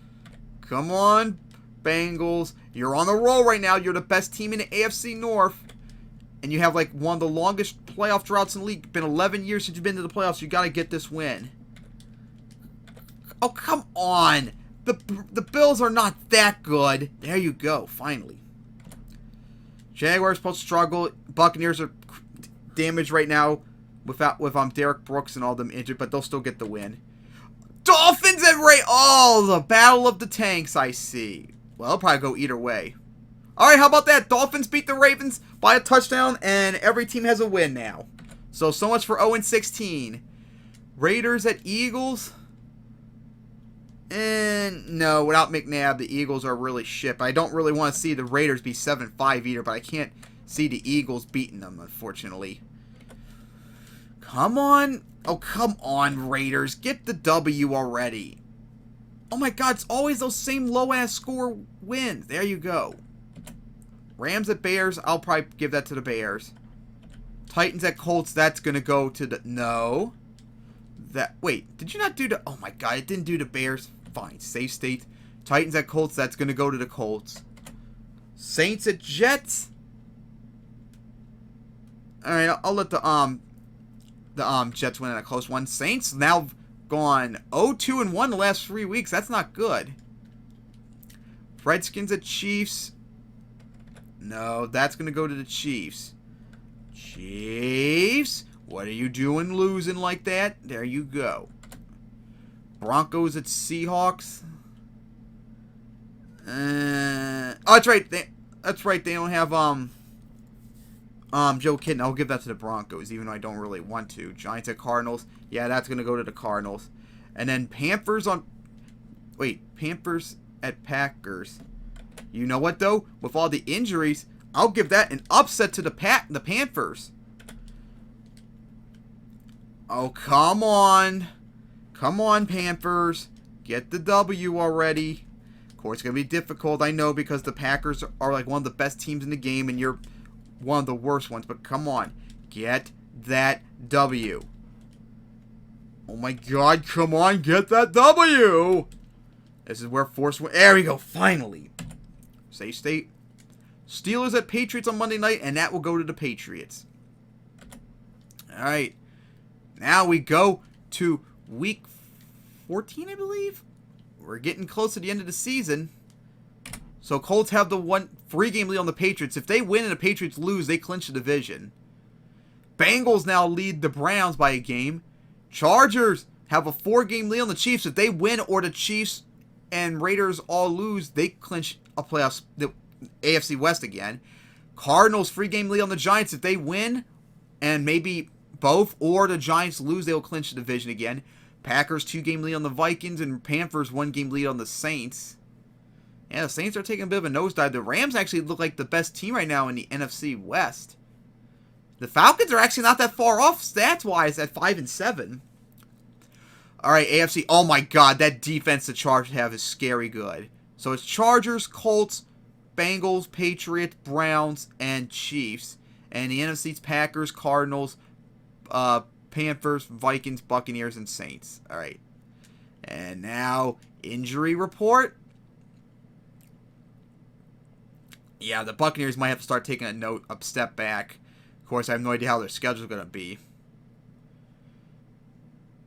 Come on, Bengals. You're on the roll right now. You're the best team in the AFC North. And you have like one of the longest playoff droughts in the league. It's been 11 years since you've been to the playoffs. You got to get this win. Oh, come on. The Bills are not that good. There you go. Finally. Jaguars supposed to struggle. Buccaneers are damaged right now with Derek Brooks and all them injured, but they'll still get the win. Dolphins and Oh, the battle of the tanks, I see. Well, it'll probably go either way. All right, how about that? Dolphins beat the Ravens by a touchdown, and every team has a win now. So much for 0-16. Raiders at Eagles. And no, without McNabb, the Eagles are really shit. I don't really want to see the Raiders be 7-5 either, but I can't see the Eagles beating them, unfortunately. Come on. Oh, come on, Raiders. Get the W already. Oh my God, it's always those same low-ass score wins. There you go. Rams at Bears, I'll probably give that to the Bears. Titans at Colts, that's going to go to the... No. Wait, did you not do the... Oh my God, it didn't do the Bears. Fine, safe state. Titans at Colts, that's going to go to the Colts. Saints at Jets. Alright, I'll let the Jets win in a close one. Saints now gone 0-2-1 the last 3 weeks. That's not good. Redskins at Chiefs. No, that's going to go to the Chiefs. Chiefs, what are you doing losing like that? There you go. Broncos at Seahawks. Oh, that's right. That's right. They don't have Joe Kitten. I'll give that to the Broncos, even though I don't really want to. Giants at Cardinals. Yeah, that's going to go to the Cardinals. And then Panthers at Packers. You know what, though? With all the injuries, I'll give that an upset to the Panthers. Oh, come on. Come on, Panthers. Get the W already. Of course, it's going to be difficult, I know, because the Packers are like one of the best teams in the game, and you're one of the worst ones. But come on. Get that W. Oh, my God. Come on. Get that W. This is where force wins. There we go. Finally. Safe state. Steelers at Patriots on Monday night, and that will go to the Patriots. All right. Now we go to week 14, I believe. We're getting close to the end of the season. So Colts have the 3-game lead on the Patriots. If they win and the Patriots lose, they clinch the division. Bengals now lead the Browns by a game. Chargers have a 4-game lead on the Chiefs. If they win or the Chiefs and Raiders all lose, they clinch a playoff, the AFC West again. Cardinals 3-game lead on the Giants. If they win and maybe Both, or the Giants lose, they'll clinch the division again. Packers 2-game lead on the Vikings, and Panthers 1-game lead on the Saints. Yeah, the Saints are taking a bit of a nosedive. The Rams actually look like the best team right now in the NFC West. The Falcons are actually not that far off stats-wise at 5-7. All right, AFC. Oh my God, that defense the Chargers have is scary good. So it's Chargers, Colts, Bengals, Patriots, Browns, and Chiefs. And the NFC's Packers, Cardinals, Panthers, Vikings, Buccaneers, and Saints. All right. And now, injury report. Yeah, the Buccaneers might have to start taking a step back. Of course, I have no idea how their schedule is going to be.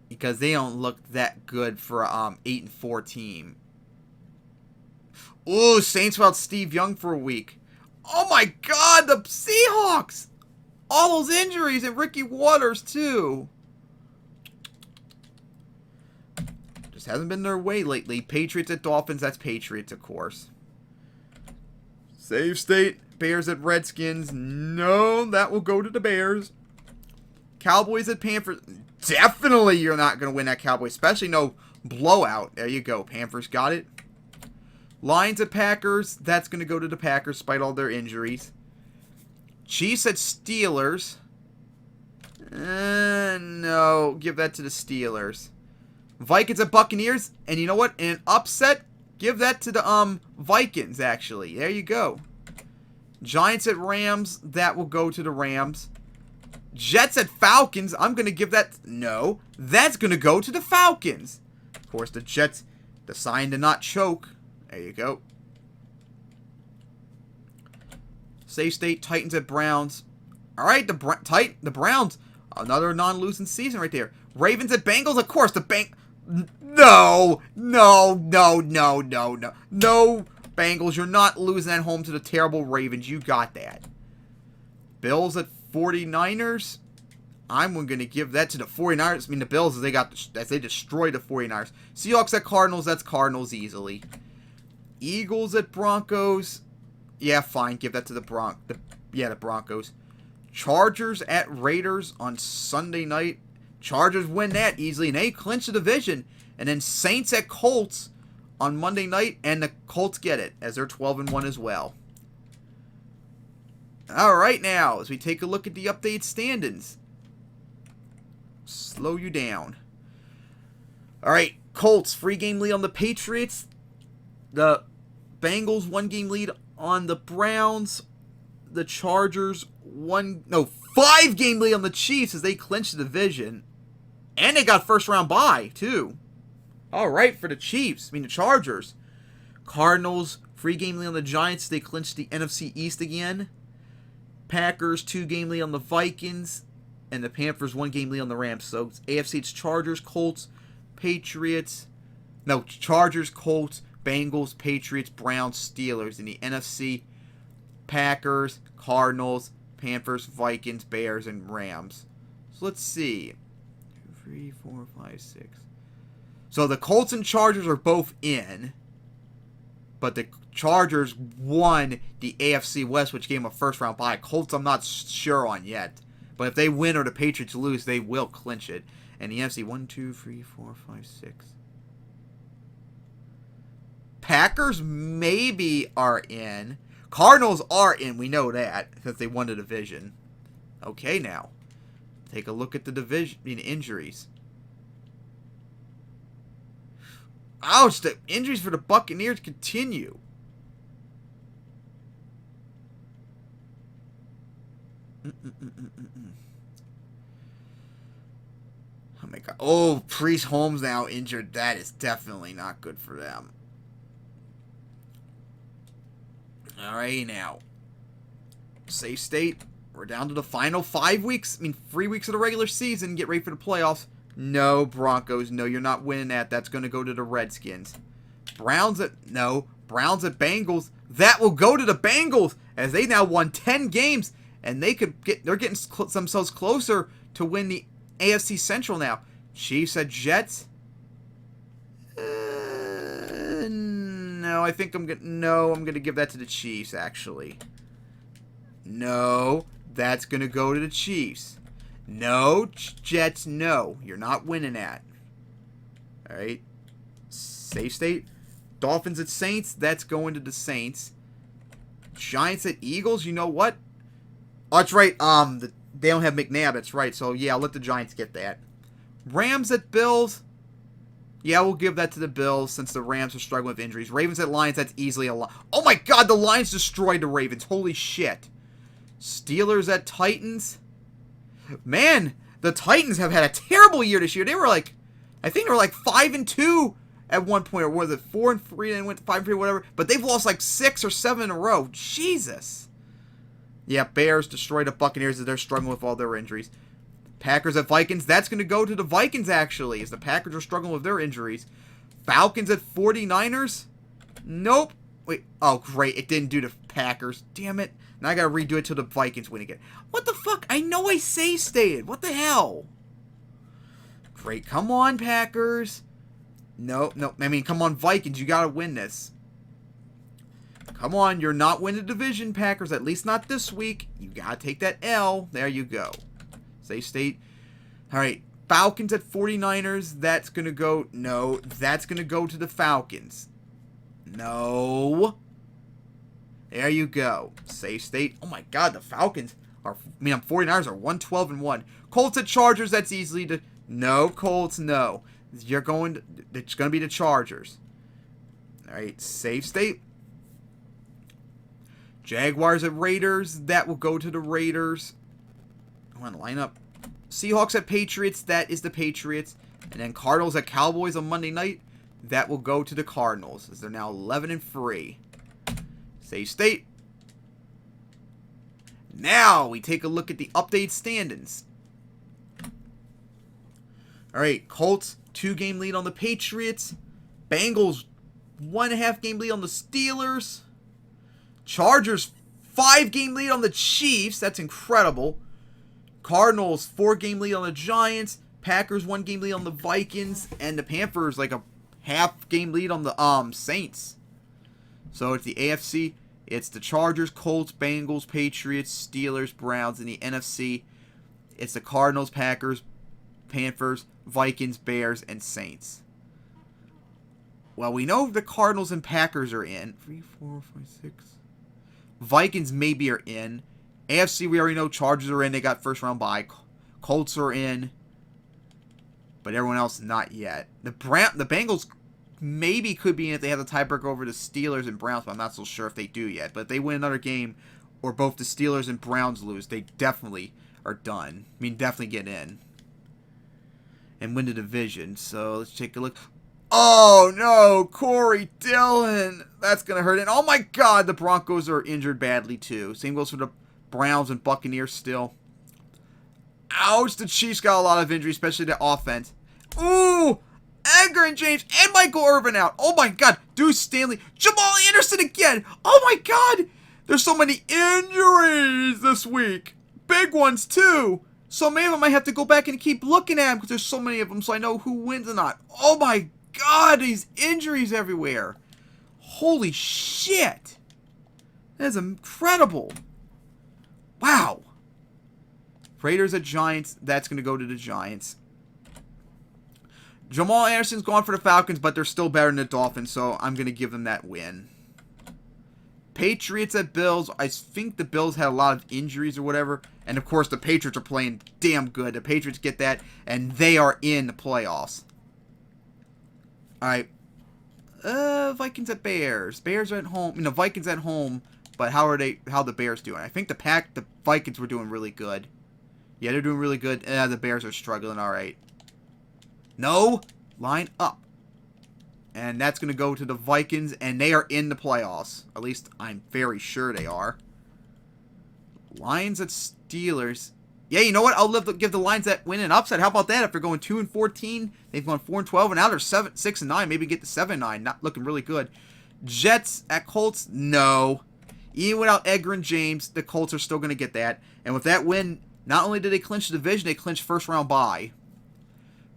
Because they don't look that good for an 8-4 team. Ooh, Saints without Steve Young for a week. Oh my God, the Seahawks! All those injuries, and Ricky Waters too. Just hasn't been their way lately. Patriots at Dolphins, that's Patriots, of course. Save state, Bears at Redskins. No, that will go to the Bears. Cowboys at Panthers. Definitely you're not going to win that Cowboys, especially no blowout. There you go. Panthers got it. Lions at Packers. That's going to go to the Packers despite all their injuries. Chiefs at Steelers. No. Give that to the Steelers. Vikings at Buccaneers. And you know what? In an upset, give that to the Vikings, actually. There you go. Giants at Rams. That will go to the Rams. Jets at Falcons. I'm going to give that... No. That's going to go to the Falcons. Of course, the Jets decide to not choke. There you go. Safe state, Titans at Browns. All right, the Browns. Another non-losing season right there. Ravens at Bengals. Of course, the No. No, Bengals, you're not losing at home to the terrible Ravens. You got that. Bills at 49ers. I'm going to give that to the 49ers. I mean, the Bills, as they destroyed the 49ers. Seahawks at Cardinals. That's Cardinals easily. Eagles at Broncos. Yeah, fine. Give that to the Broncos. Chargers at Raiders on Sunday night. Chargers win that easily, and they clinch the division. And then Saints at Colts on Monday night, and the Colts get it, as they're 12-1 as well. All right, now, as we take a look at the updated standings. Slow you down. All right, Colts, 3-game lead on the Patriots. The Bengals, 1-game lead on the Browns. The Chargers, 5-game lead on the Chiefs as they clinch the division. And they got first-round bye, too. All right, for the Chiefs. The Chargers. Cardinals, 3-game lead on the Giants. They clinched the NFC East again. Packers, 2-game lead on the Vikings. And the Panthers, 1-game lead on the Rams. So, AFC, it's Chargers, Colts, Patriots. No, Chargers, Colts, Bengals, Patriots, Browns, Steelers. In the NFC, Packers, Cardinals, Panthers, Vikings, Bears, and Rams. So, let's see. 2, 3, 4, 5, 6. So, the Colts and Chargers are both in. But the Chargers won the AFC West, which gave them a first-round bye. Colts, I'm not sure on yet. But if they win or the Patriots lose, they will clinch it. And the NFC, 1, 2, 3, 4, 5, 6. Packers maybe are in. Cardinals are in. We know that because they won the division. Okay, now. Take a look at the division injuries. Ouch, the injuries for the Buccaneers continue. Oh my God. Oh, Priest Holmes now injured. That is definitely not good for them. Alright, now. Safe state. We're down to the final 5 weeks. 3 weeks of the regular season. Get ready for the playoffs. No, Broncos. No, you're not winning that. That's going to go to the Redskins. Browns at Bengals. That will go to the Bengals as they now won 10 games. And they're getting themselves closer to win the AFC Central now. Chiefs at Jets. No, I think I'm gonna give that to the Chiefs, actually. No, that's gonna go to the Chiefs. No, Jets, no. You're not winning that. All right. Safe state. Dolphins at Saints. That's going to the Saints. Giants at Eagles. You know what? Oh, that's right. They don't have McNabb. That's right. So, yeah, I'll let the Giants get that. Rams at Bills. Yeah, we'll give that to the Bills since the Rams are struggling with injuries. Ravens at Lions. That's easily a lot. Oh, my God. The Lions destroyed the Ravens. Holy shit. Steelers at Titans. Man, the Titans have had a terrible year this year. They were like, I think they were like 5-2 at one point, or was it 4-3 and went to 5-3, whatever. But they've lost like 6 or 7 in a row. Jesus. Yeah, Bears destroyed the Buccaneers as they're struggling with all their injuries. Packers at Vikings. That's going to go to the Vikings, actually, as the Packers are struggling with their injuries. Falcons at 49ers. Nope. Wait. Oh, great. It didn't do the Packers. Damn it. Now I got to redo it till the Vikings win again. What the fuck? I know I safe stated. What the hell? Great. Come on, Packers. No. I mean, come on, Vikings. You got to win this. Come on. You're not winning the division, Packers. At least not this week. You got to take that L. There you go. Safe state. All right. Falcons at 49ers. That's going to go. No. That's going to go to the Falcons. No. There you go. Safe state. Oh my God, the Falcons are. 49ers are 1-12-1. Colts at Chargers. That's easily to. No, Colts. No. You're going to. It's going to be the Chargers. All right. Safe state. Jaguars at Raiders. That will go to the Raiders. I want to line up. Seahawks at Patriots. That is the Patriots. And then Cardinals at Cowboys on Monday night. That will go to the Cardinals, as they're now 11-3. Safe state. Now we take a look at the updated standings. All right, Colts 2-game lead on the Patriots. Bengals 1.5 game lead on the Steelers. Chargers 5-game lead on the Chiefs. That's incredible. Cardinals 4-game lead on the Giants. Packers 1-game lead on the Vikings, and the Panthers like a half-game lead on the Saints. So it's the AFC. It's the Chargers, Colts, Bengals, Patriots, Steelers, Browns. In the NFC, it's the Cardinals, Packers, Panthers, Vikings, Bears, and Saints. Well, we know the Cardinals and Packers are in. 3, 4, 5, 6. Vikings maybe are in. AFC, we already know Chargers are in. They got first round bye. Colts are in. But everyone else not yet. The Bengals maybe could be in if they have the tiebreaker over the Steelers and Browns, but I'm not so sure if they do yet. But if they win another game, or both the Steelers and Browns lose, they definitely are done. I mean, definitely get in. And win the division. So, let's take a look. Oh, no. Corey Dillon. That's going to hurt. And, oh, my God. The Broncos are injured badly, too. Same goes for the Browns and Buccaneers still. Ouch. The Chiefs got a lot of injuries, especially the offense. Ooh. Edgar and James and Michael Irvin out. Oh, my God. Deuce Stanley. Jamal Anderson again. Oh, my God. There's so many injuries this week. Big ones, too. So maybe I might have to go back and keep looking at them because there's so many of them so I know who wins or not. Oh, my God. These injuries everywhere. Holy shit. That is incredible. Wow. Raiders at Giants. That's going to go to the Giants. Jamal Anderson's gone for the Falcons, but they're still better than the Dolphins, so I'm going to give them that win. Patriots at Bills. I think the Bills had a lot of injuries or whatever, and of course the Patriots are playing damn good. The Patriots get that, and they are in the playoffs. Alright. Vikings at Bears. Bears are at home. I mean, the Vikings at home, but how the Bears doing? I think the Vikings were doing really good. Yeah, they're doing really good. The Bears are struggling, alright. No, line up. And that's going to go to the Vikings, and they are in the playoffs. At least I'm very sure they are. Lions at Steelers. Yeah, you know what? I'll give the Lions that win an upset. How about that? If they're going 2-14, they've gone 4-12, and now they're 6-9. Maybe get to 7-9. Not looking really good. Jets at Colts. No. Even without Edgar and James, the Colts are still going to get that. And with that win, not only did they clinch the division, they clinched first round bye.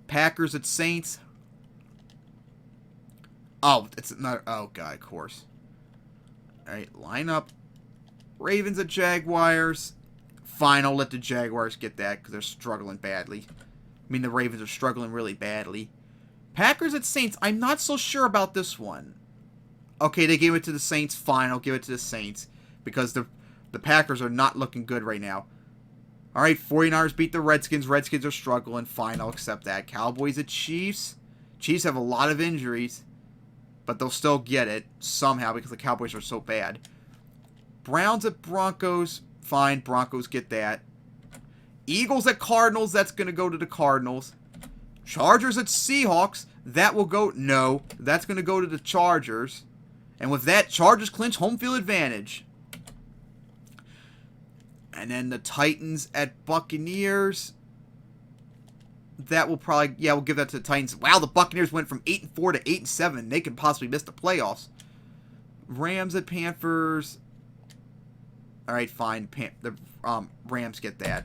Packers at Saints. Oh, it's not. Oh, God, of course. All right, line up. Ravens at Jaguars. Fine, I'll let the Jaguars get that because they're struggling badly. I mean, the Ravens are struggling really badly. Packers at Saints. I'm not so sure about this one. Okay, they gave it to the Saints. Fine, I'll give it to the Saints because the Packers are not looking good right now. All right, 49ers beat the Redskins. Redskins are struggling. Fine, I'll accept that. Cowboys at Chiefs. Chiefs have a lot of injuries, but they'll still get it somehow because the Cowboys are so bad. Browns at Broncos. Fine, Broncos get that. Eagles at Cardinals. That's going to go to the Cardinals. Chargers at Seahawks. That will go... No, that's going to go to the Chargers. And with that, Chargers clinch home field advantage. And then the Titans at Buccaneers. That will probably... Yeah, we'll give that to the Titans. Wow, the Buccaneers went from 8-4 to 8-7. They could possibly miss the playoffs. Rams at Panthers. All right, fine. The Rams get that.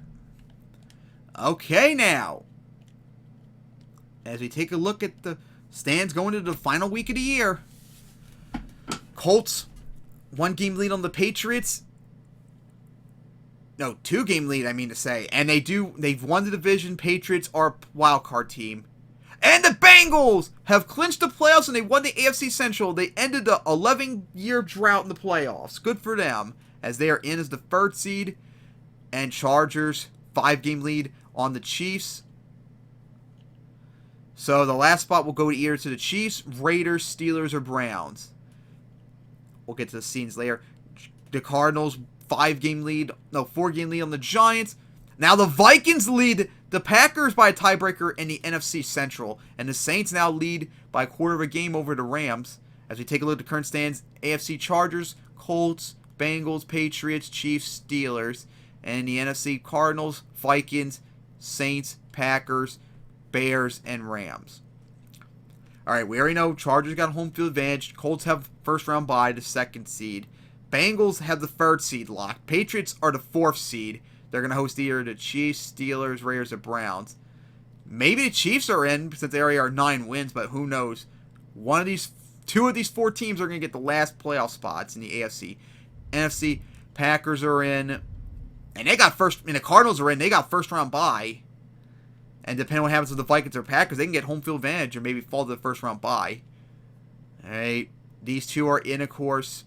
Okay, now. As we take a look at the stands going into the final week of the year. Colts, 1-game lead on the Patriots. No, 2-game lead, I mean to say. And they've won the division. Patriots are a wildcard team. And the Bengals have clinched the playoffs and they won the AFC Central. They ended the 11-year drought in the playoffs. Good for them, as they are in as the 3rd seed. And Chargers, 5-game lead on the Chiefs. So the last spot will go either to the Chiefs, Raiders, Steelers, or Browns. We'll get to the scenes later. The Cardinals, 4-game lead on the Giants. Now the Vikings lead the Packers by a tiebreaker in the NFC Central. And the Saints now lead by a quarter of a game over the Rams. As we take a look at the current stands, AFC Chargers, Colts, Bengals, Patriots, Chiefs, Steelers. And the NFC Cardinals, Vikings, Saints, Packers, Bears, and Rams. Alright, we already know Chargers got home field advantage. Colts have first round bye, the 2nd seed. Bengals have the 3rd seed locked. Patriots are the 4th seed. They're going to host either the Chiefs, Steelers, Raiders, or Browns. Maybe the Chiefs are in since they already are 9 wins, but who knows. 2 of these 4 teams are going to get the last playoff spots in the AFC. NFC, Packers are in. And they got the Cardinals are in. They got first round bye. And depending on what happens with the Vikings or Packers, they can get home field advantage or maybe fall to the first round bye. Alright. These 2 are in, of course.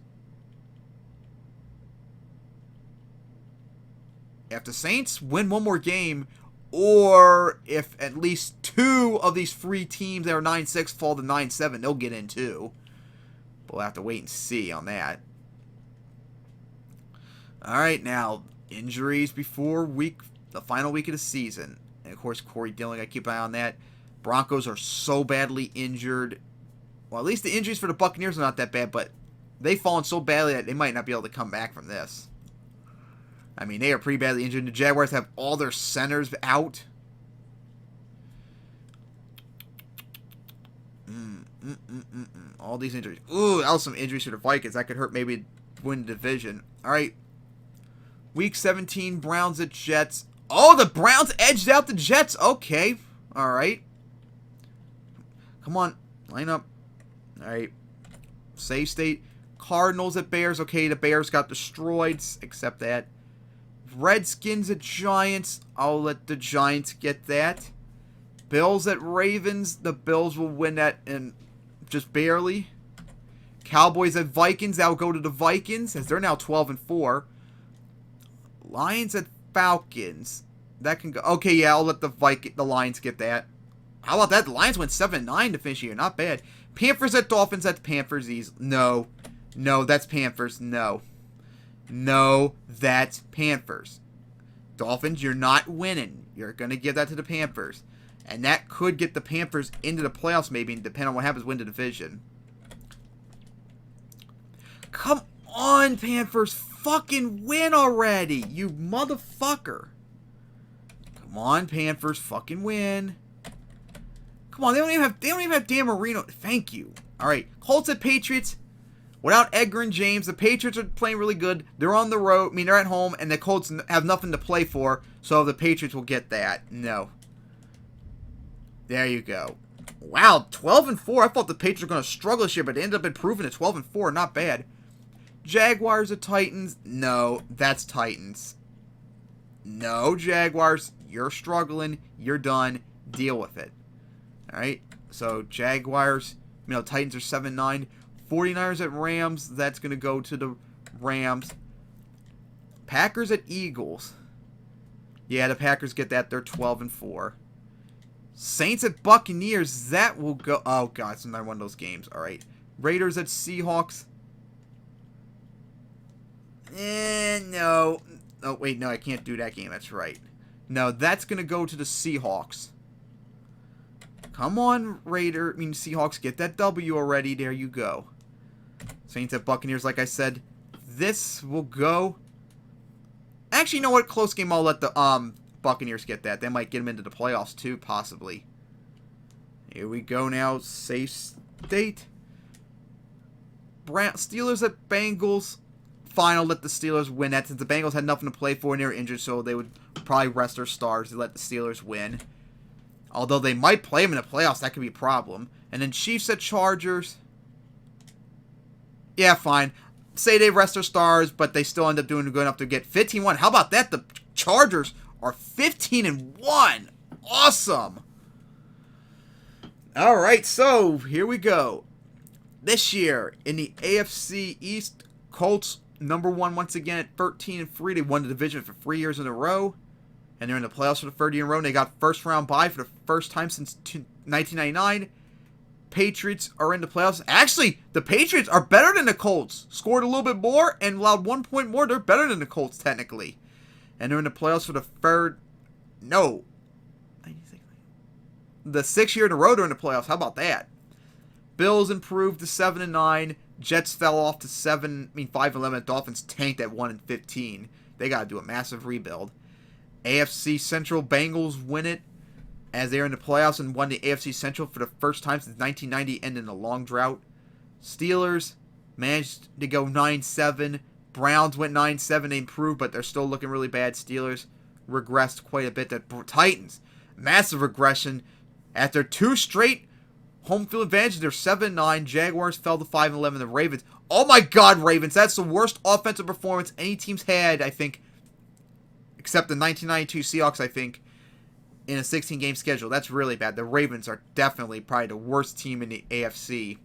If the Saints win 1 more game, or if at least 2 of these 3 teams that are 9-6 fall to 9-7, they'll get in too. But we'll have to wait and see on that. Alright, now, injuries before the final week of the season. And of course, Corey Dillon, I keep an eye on that. Broncos are so badly injured. Well, at least the injuries for the Buccaneers are not that bad, but they've fallen so badly that they might not be able to come back from this. I mean, they are pretty badly injured. The Jaguars have all their centers out. All these injuries. Ooh, that was some injuries for the Vikings. That could hurt maybe win the division. All right. Week 17, Browns at Jets. Oh, the Browns edged out the Jets. Okay. All right. Come on. Line up. All right. Save state. Cardinals at Bears. Okay, the Bears got destroyed. Accept that. Redskins at Giants. I'll let the Giants get that. Bills at Ravens. The Bills will win that and just barely. Cowboys at Vikings. That will go to the Vikings as they're now 12-4. Lions at Falcons. That can go. Okay, yeah, I'll let the Lions get that. How about that? The Lions went 7-9 to finish here. Not bad. Panthers at Dolphins. That's Panthers. No. No, that's Panthers. No. No, that's Panthers. Dolphins, you're not winning. You're going to give that to the Panthers. And that could get the Panthers into the playoffs maybe, depending on what happens, win the division. Come on, Panthers. Fucking win already, you motherfucker. Come on, Panthers. Fucking win. Come on, they don't even have Dan Marino. Thank you. All right, Colts at Patriots. Without Edgar and James, the Patriots are playing really good. They're on the road. I mean, they're at home, and the Colts have nothing to play for, so the Patriots will get that. No. There you go. Wow, 12-4. I thought the Patriots were going to struggle this year, but they ended up improving to 12-4. Not bad. Jaguars at Titans. No, that's Titans. No, Jaguars, you're struggling. You're done. Deal with it. All right. So Jaguars, Titans are 7-9. 49ers at Rams. That's going to go to the Rams. Packers at Eagles. Yeah, the Packers get that. They're 12-4. Saints at Buccaneers. That will go. Oh, God. It's another one of those games. All right. Raiders at Seahawks. No. Oh, wait. No, I can't do that game. That's right. No, that's going to go to the Seahawks. Come on, Seahawks. Get that W already. There you go. Saints at Buccaneers, like I said. This will go. Actually, you know what? Close game. I'll let the Buccaneers get that. They might get them into the playoffs, too, possibly. Here we go now. Safe state. Steelers at Bengals. Fine, I'll let the Steelers win that, since the Bengals had nothing to play for and they were injured, so they would probably rest their stars to let the Steelers win. Although they might play them in the playoffs, that could be a problem. And then Chiefs at Chargers. Yeah, fine. Say they rest their stars, but they still end up doing good enough to get 15-1. How about that? The Chargers are 15-1. Awesome. All right, so here we go. This year in the AFC East, Colts number 1 once again at 13-3. They won the division for 3 years in a row, and they're in the playoffs for the third year in a row. And they got first round bye for the first time since 1999. Patriots are in the playoffs. Actually, the Patriots are better than the Colts. Scored a little bit more and allowed 1 point more. They're better than the Colts technically, and they're in the playoffs for the the 6th year in a row. They're in the playoffs. How about that? Bills improved to 7-9. Jets fell off to 5-11. Dolphins tanked at 1-15. They got to do a massive rebuild. AFC Central, Bengals win it as they're in the playoffs and won the AFC Central for the first time since 1990, ending a long drought. Steelers managed to go 9-7. Browns went 9-7. They improved, but they're still looking really bad. Steelers regressed quite a bit. The Titans, massive regression. After 2 straight home field advantage, they're 7-9. Jaguars fell to 5-11. The Ravens. Oh my God, Ravens. That's the worst offensive performance any team's had, I think, except the 1992 Seahawks, I think, in a 16-game schedule. That's really bad. The Ravens are definitely probably the worst team in the AFC.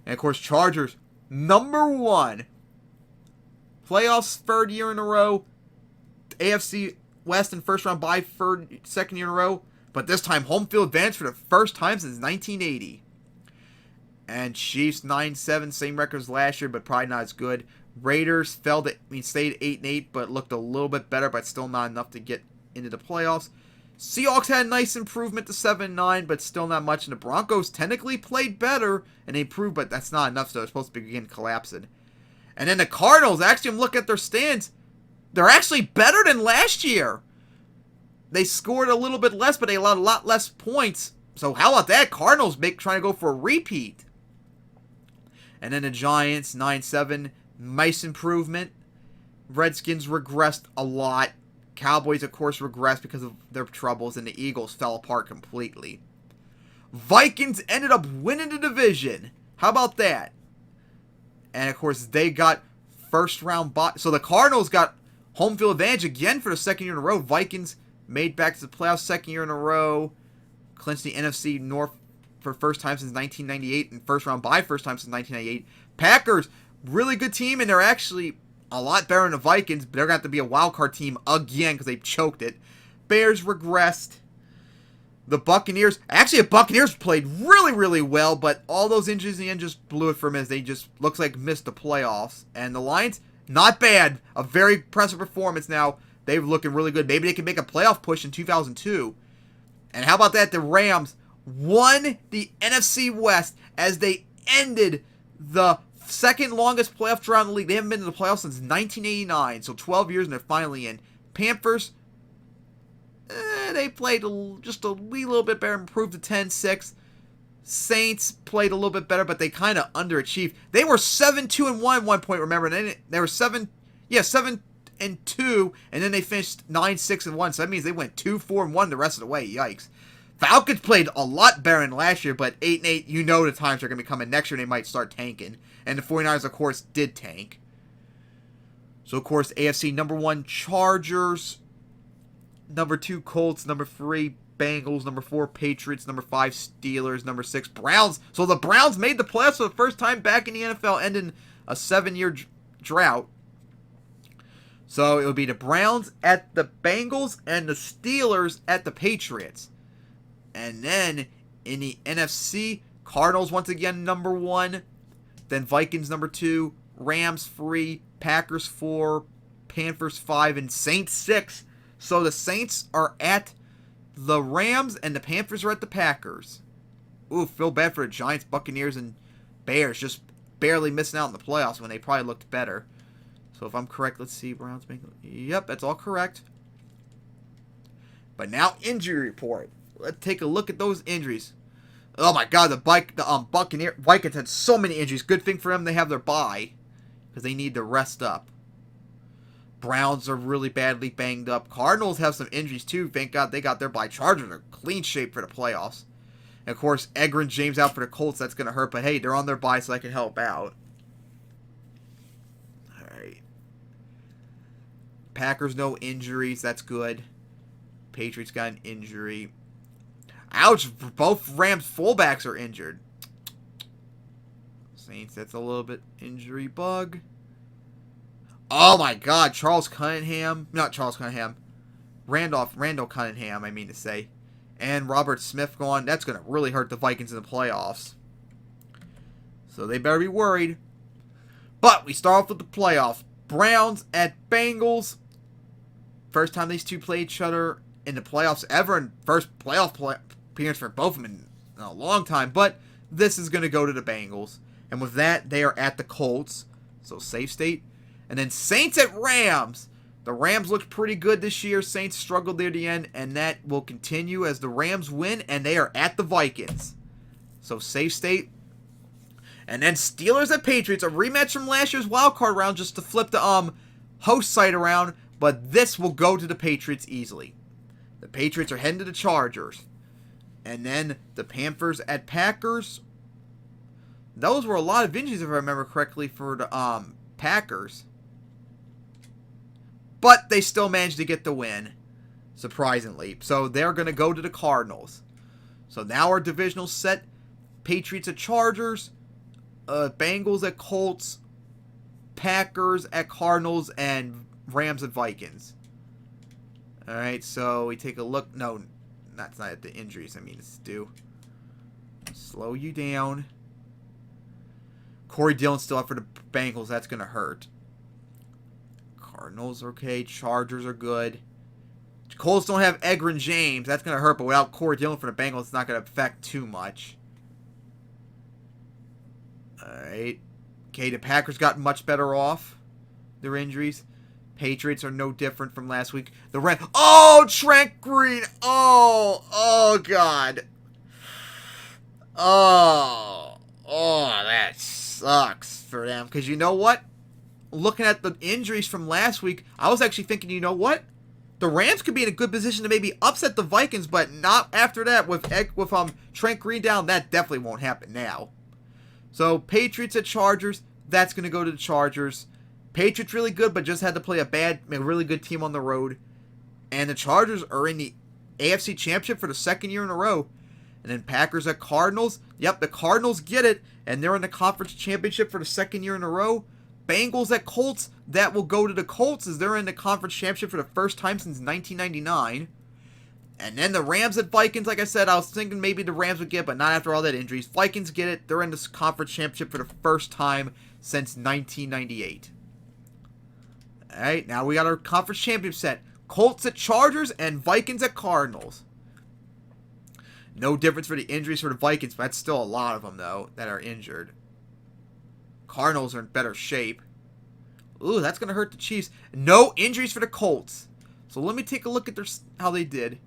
And, of course, Chargers, number 1. Playoffs, 3rd year in a row. AFC West and first round bye, 2nd year in a row. But this time, home field advantage for the first time since 1980. And Chiefs 9-7, same record as last year, but probably not as good. Raiders stayed 8-8, but looked a little bit better, but still not enough to get into the playoffs. Seahawks had a nice improvement to 7-9, but still not much. And the Broncos technically played better, and they improved, but that's not enough, so they're supposed to begin collapsing. And then the Cardinals, actually, I'm looking at their stands. They're actually better than last year. They scored a little bit less, but they allowed a lot less points. So how about that? Cardinals trying to go for a repeat. And then the Giants, 9-7. Nice improvement. Redskins regressed a lot. Cowboys, of course, regressed because of their troubles. And the Eagles fell apart completely. Vikings ended up winning the division. How about that? And, of course, they got first round bye. So the Cardinals got home field advantage again for the 2nd year in a row. Vikings made back to the playoffs 2nd year in a row. Clinched the NFC North for first time since 1998. And first round bye first time since 1998. Packers, really good team. And they're actually a lot better than the Vikings. But they're going to have to be a wild card team again because they choked it. Bears regressed. The Buccaneers. Actually, the Buccaneers played really, really well. But all those injuries in the end just blew it for them as they just looks like missed the playoffs. And the Lions, not bad. A very impressive performance now. They're looking really good. Maybe they can make a playoff push in 2002. And how about that? The Rams won the NFC West as they ended the 2nd longest playoff drought in the league. They haven't been in the playoffs since 1989. So 12 years and they're finally in. Panthers, they played just a wee little bit better, improved to 10-6. Saints played a little bit better, but they kind of underachieved. They were 7-2-1 at one point, remember? And then they were 7-2, and then they finished 9-6-1. So that means they went 2-4-1 the rest of the way. Yikes. Falcons played a lot better than last year, but 8-8, you know the times are going to be coming. Next year they might start tanking. And the 49ers, of course, did tank. So, of course, AFC number 1 Chargers number 2, Colts. Number 3, Bengals. Number 4, Patriots. Number 5, Steelers. Number 6, Browns. So the Browns made the playoffs for the first time back in the NFL, ending a 7-year drought. So it would be the Browns at the Bengals and the Steelers at the Patriots. And then in the NFC, Cardinals once again number 1. Then Vikings number 2. Rams 3. Packers 4. Panthers 5. And Saints 6. So the Saints are at the Rams and the Panthers are at the Packers. Ooh, feel bad for the Giants, Buccaneers, and Bears. Just barely missing out in the playoffs when they probably looked better. So if I'm correct, let's see. Browns, Bengals. Yep, that's all correct. But now injury report. Let's take a look at those injuries. Oh my God, the Vikings had so many injuries. Good thing for them they have their bye because they need to rest up. Browns are really badly banged up. Cardinals have some injuries too. Thank God they got their bye. Chargers are clean shape for the playoffs. And of course, Edgar and James out for the Colts. That's going to hurt. But hey, they're on their bye, so I can help out. All right. Packers, no injuries. That's good. Patriots got an injury. Ouch. Both Rams fullbacks are injured. Saints, that's a little bit injury bug. Oh my God, Randall Cunningham, I mean to say. And Robert Smith gone. That's going to really hurt the Vikings in the playoffs. So they better be worried. But we start off with the playoffs. Browns at Bengals. First time these two played each other in the playoffs ever. And first playoff appearance for both of them in a long time. But this is going to go to the Bengals. And with that, they are at the Colts. So safe state. And then Saints at Rams. The Rams looked pretty good this year. Saints struggled near the end. And that will continue as the Rams win. And they are at the Vikings. So safe state. And then Steelers at Patriots. A rematch from last year's wildcard round just to flip the host site around. But this will go to the Patriots easily. The Patriots are heading to the Chargers. And then the Panthers at Packers. Those were a lot of injuries if I remember correctly for the Packers. But they still managed to get the win, surprisingly. So they're going to go to the Cardinals. So now our divisional set. Patriots at Chargers. Bengals at Colts. Packers at Cardinals. And Rams at Vikings. Alright, so we take a look. No, that's not at the injuries. I mean, it's due. Slow you down. Corey Dillon's still up for the Bengals. That's going to hurt. Cardinals are okay. Chargers are good. Colts don't have Edgar and James. That's going to hurt, but without Corey Dillon for the Bengals, it's not going to affect too much. Alright. Okay, the Packers got much better off their injuries. Patriots are no different from last week. The Rams. Oh, Trent Green. Oh, God. Oh, that sucks for them. Because you know what? Looking at the injuries from last week, I was actually thinking, you know what? The Rams could be in a good position to maybe upset the Vikings, but not after that. With Trent Green down, that definitely won't happen now. So, Patriots at Chargers. That's going to go to the Chargers. Patriots really good, but just had to play a really good team on the road. And the Chargers are in the AFC Championship for the second year in a row. And then Packers at Cardinals. Yep, the Cardinals get it, and they're in the Conference Championship for the second year in a row. Bengals at Colts. That will go to the Colts as they're in the Conference Championship for the first time since 1999. And then the Rams at Vikings. Like I said, I was thinking maybe the Rams would get it, but not after all that injuries. Vikings get it. They're in the Conference Championship for the first time since 1998. Alright, now we got our Conference Championship set. Colts at Chargers and Vikings at Cardinals. No difference for the injuries for the Vikings, but that's still a lot of them, though, that are injured. Cardinals are in better shape. Ooh, that's going to hurt the Chiefs. No injuries for the Colts. So let me take a look at how they did.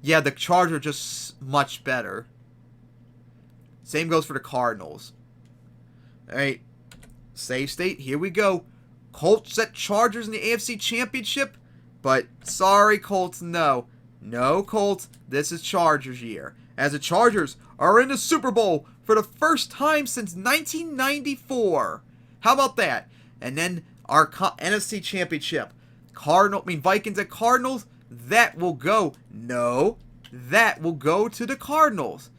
Yeah, the Chargers are just much better. Same goes for the Cardinals. Alright, save state, here we go. Colts at Chargers in the AFC Championship. But, sorry Colts, no. No Colts, this is Chargers year. As the Chargers are in the Super Bowl for the first time since 1994. How about that? And then our NFC Championship. Vikings at Cardinals. That will go. No, that will go to the Cardinals.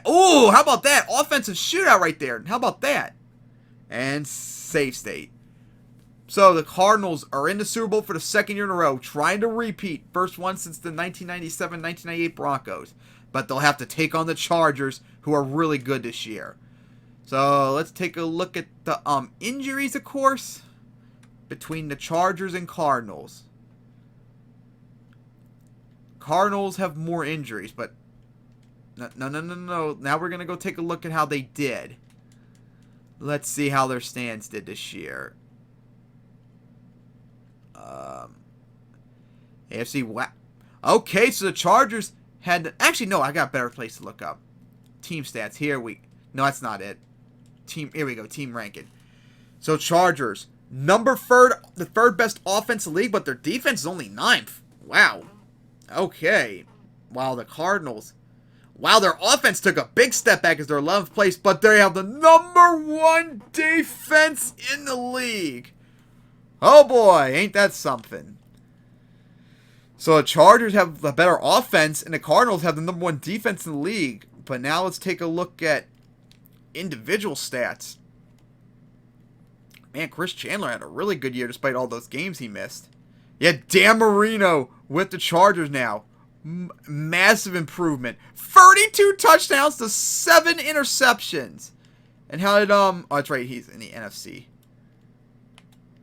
Oh, how about that? Offensive shootout right there. How about that? And safe state. So the Cardinals are in the Super Bowl for the second year in a row, trying to repeat. First one since the 1997-1998 Broncos. But they'll have to take on the Chargers, who are really good this year. So let's take a look at the injuries, of course, between the Chargers and Cardinals. Cardinals have more injuries, but no. Now we're going to go take a look at how they did. Let's see how their stands did this year. AFC West. Okay, so the Chargers had... Actually, no, I got a better place to look up. Team stats. No, that's not it. Here we go. Team ranking. So Chargers, the third best offense in the league, but their defense is only 9th. Wow. Okay. While the Cardinals... Wow, their offense took a big step back as their 11th place, but they have the #1 defense in the league. Oh boy, ain't that something. So the Chargers have the better offense, and the Cardinals have the #1 defense in the league. But now let's take a look at individual stats. Man, Chris Chandler had a really good year despite all those games he missed. Yeah, Dan Marino with the Chargers now. Massive improvement. 32 touchdowns to 7 interceptions. And how did, oh, that's right, he's in the NFC.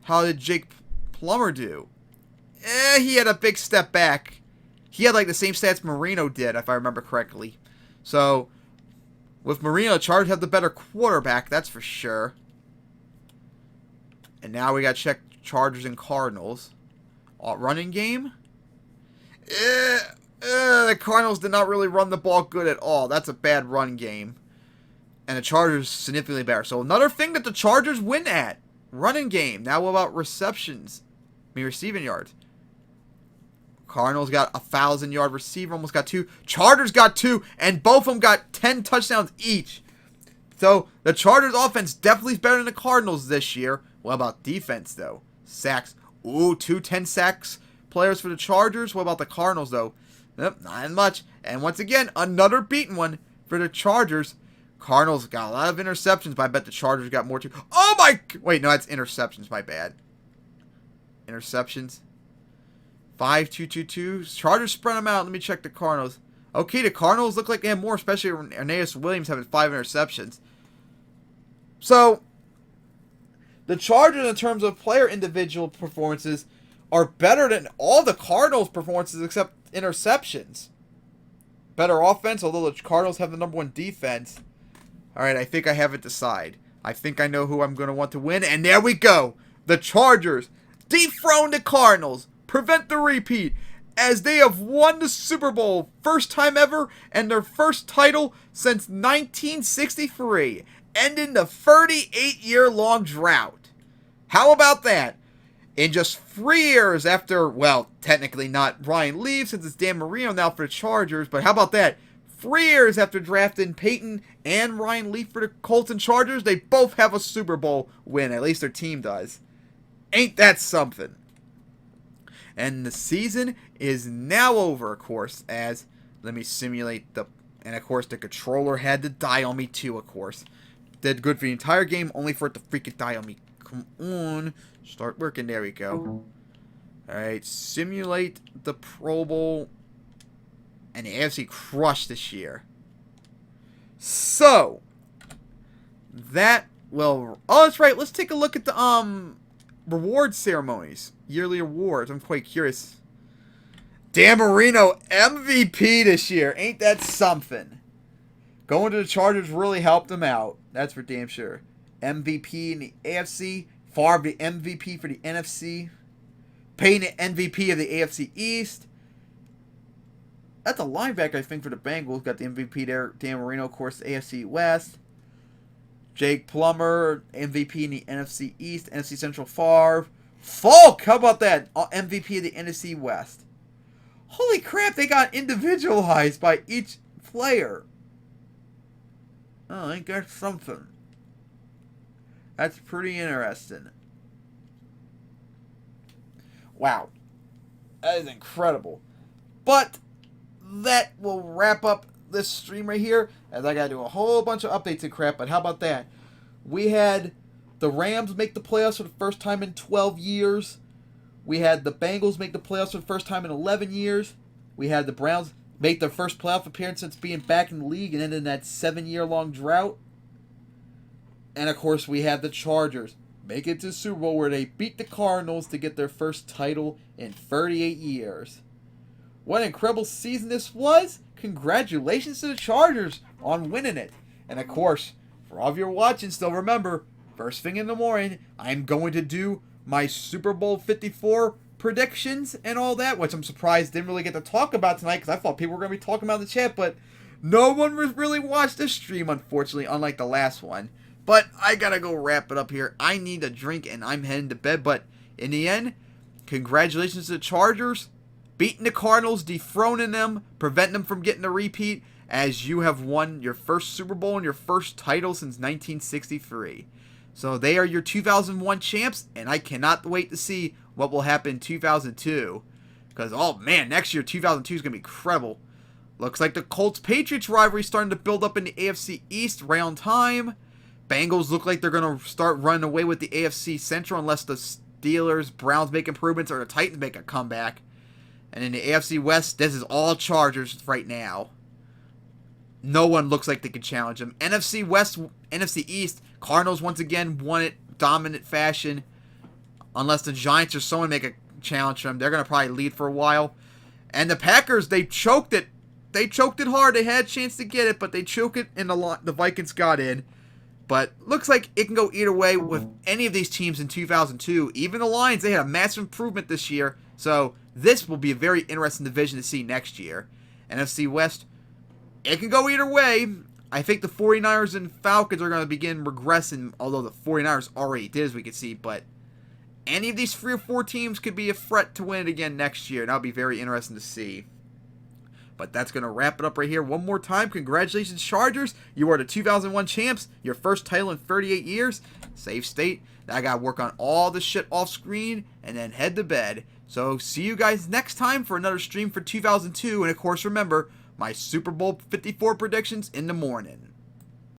How did Jake Plummer do? He had a big step back. He had like the same stats Marino did, if I remember correctly. So, with Marino, the Chargers have the better quarterback, that's for sure. And now we got to check Chargers and Cardinals. Running game? The Cardinals did not really run the ball good at all. That's a bad run game. And the Chargers significantly better. So another thing that the Chargers win at. Running game. Now what about receptions? Receiving yards. Cardinals got a 1,000-yard receiver. Almost got 2. Chargers got 2. And both of them got 10 touchdowns each. So the Chargers offense definitely is better than the Cardinals this year. What about defense though? Sacks. Ooh, 2 10-sacks players for the Chargers. What about the Cardinals though? Nope, not much. And once again, another beaten one for the Chargers. Cardinals got a lot of interceptions, but I bet the Chargers got more too. Oh my... Wait, no, that's interceptions. My bad. Interceptions. 5-2-2-2. Chargers spread them out. Let me check the Cardinals. Okay, the Cardinals look like they have more, especially Aeneas Williams having 5 interceptions. So, the Chargers, in terms of player individual performances, are better than all the Cardinals' performances except interceptions. Better offense, although the Cardinals have the #1 defense. Alright, I think I have it decided. I think I know who I'm going to want to win, and there we go! The Chargers dethrone the Cardinals, prevent the repeat, as they have won the Super Bowl, first time ever, and their first title since 1963, ending the 38-year-long drought. How about that? In just 3 years after, well, technically not Ryan leaves since it's Dan Marino now for the Chargers, but how about that? 3 years after drafting Peyton and Ryan Leaf for the Colts and Chargers, they both have a Super Bowl win. At least their team does. Ain't that something? And the season is now over, of course, as, let me simulate the, and of course the controller had to die on me too, of course. Did good for the entire game, only for it to freaking die on me. Come on. Start working. There we go. Alright, simulate the Pro Bowl. And the AFC crushed this year. So, that will... Oh, that's right. Let's take a look at the reward ceremonies. Yearly awards. I'm quite curious. Dan Marino, MVP this year. Ain't that something? Going to the Chargers really helped him out. That's for damn sure. MVP in the AFC. Favre the MVP for the NFC. Payne the MVP of the AFC East. That's a linebacker, I think, for the Bengals. Got the MVP there. Dan Marino, of course, the AFC West. Jake Plummer, MVP in the NFC East. NFC Central, Favre. Falk, how about that? MVP of the NFC West. Holy crap, they got individualized by each player. Oh, I think that's something. That's pretty interesting. Wow. That is incredible. But that will wrap up this stream right here, as I gotta do a whole bunch of updates and crap. But how about that? We had the Rams make the playoffs for the first time in 12 years. We had the Bengals make the playoffs for the first time in 11 years. We had the Browns make their first playoff appearance since being back in the league and ending that 7-year-long drought. And of course, we have the Chargers make it to the Super Bowl, where they beat the Cardinals to get their first title in 38 years. What an incredible season this was. Congratulations to the Chargers on winning it. And of course, for all of you watching, still remember, first thing in the morning, I'm going to do my Super Bowl 54 predictions and all that, which I'm surprised didn't really get to talk about tonight, because I thought people were going to be talking about in the chat, but no one really watched this stream, unfortunately, unlike the last one. But I gotta go wrap it up here. I need a drink and I'm heading to bed. But in the end, congratulations to the Chargers. Beating the Cardinals, dethroning them, preventing them from getting a repeat, as you have won your first Super Bowl and your first title since 1963. So they are your 2001 champs, and I cannot wait to see what will happen in 2002. Because, oh man, next year, 2002 is going to be incredible. Looks like the Colts-Patriots rivalry is starting to build up in the AFC East round time. Bengals look like they're going to start running away with the AFC Central unless the Steelers, Browns make improvements or the Titans make a comeback. And in the AFC West, this is all Chargers right now. No one looks like they can challenge them. NFC West, NFC East, Cardinals once again won it dominant fashion. Unless the Giants or someone make a challenge them, they're going to probably lead for a while. And the Packers, they choked it. They choked it hard. They had a chance to get it, but they choked it and the Vikings got in. But looks like it can go either way with any of these teams in 2002. Even the Lions, they had a massive improvement this year. So this will be a very interesting division to see next year. NFC West, it can go either way. I think the 49ers and Falcons are going to begin regressing, although the 49ers already did, as we can see. But any of these 3 or 4 teams could be a threat to win it again next year, and that'll be very interesting to see. But that's going to wrap it up right here. One more time, congratulations, Chargers. You are the 2001 champs, your first title in 38 years. Safe state. Now I got to work on all the shit off screen and then head to bed. So see you guys next time for another stream for 2002. And of course, remember, my Super Bowl 54 predictions in the morning.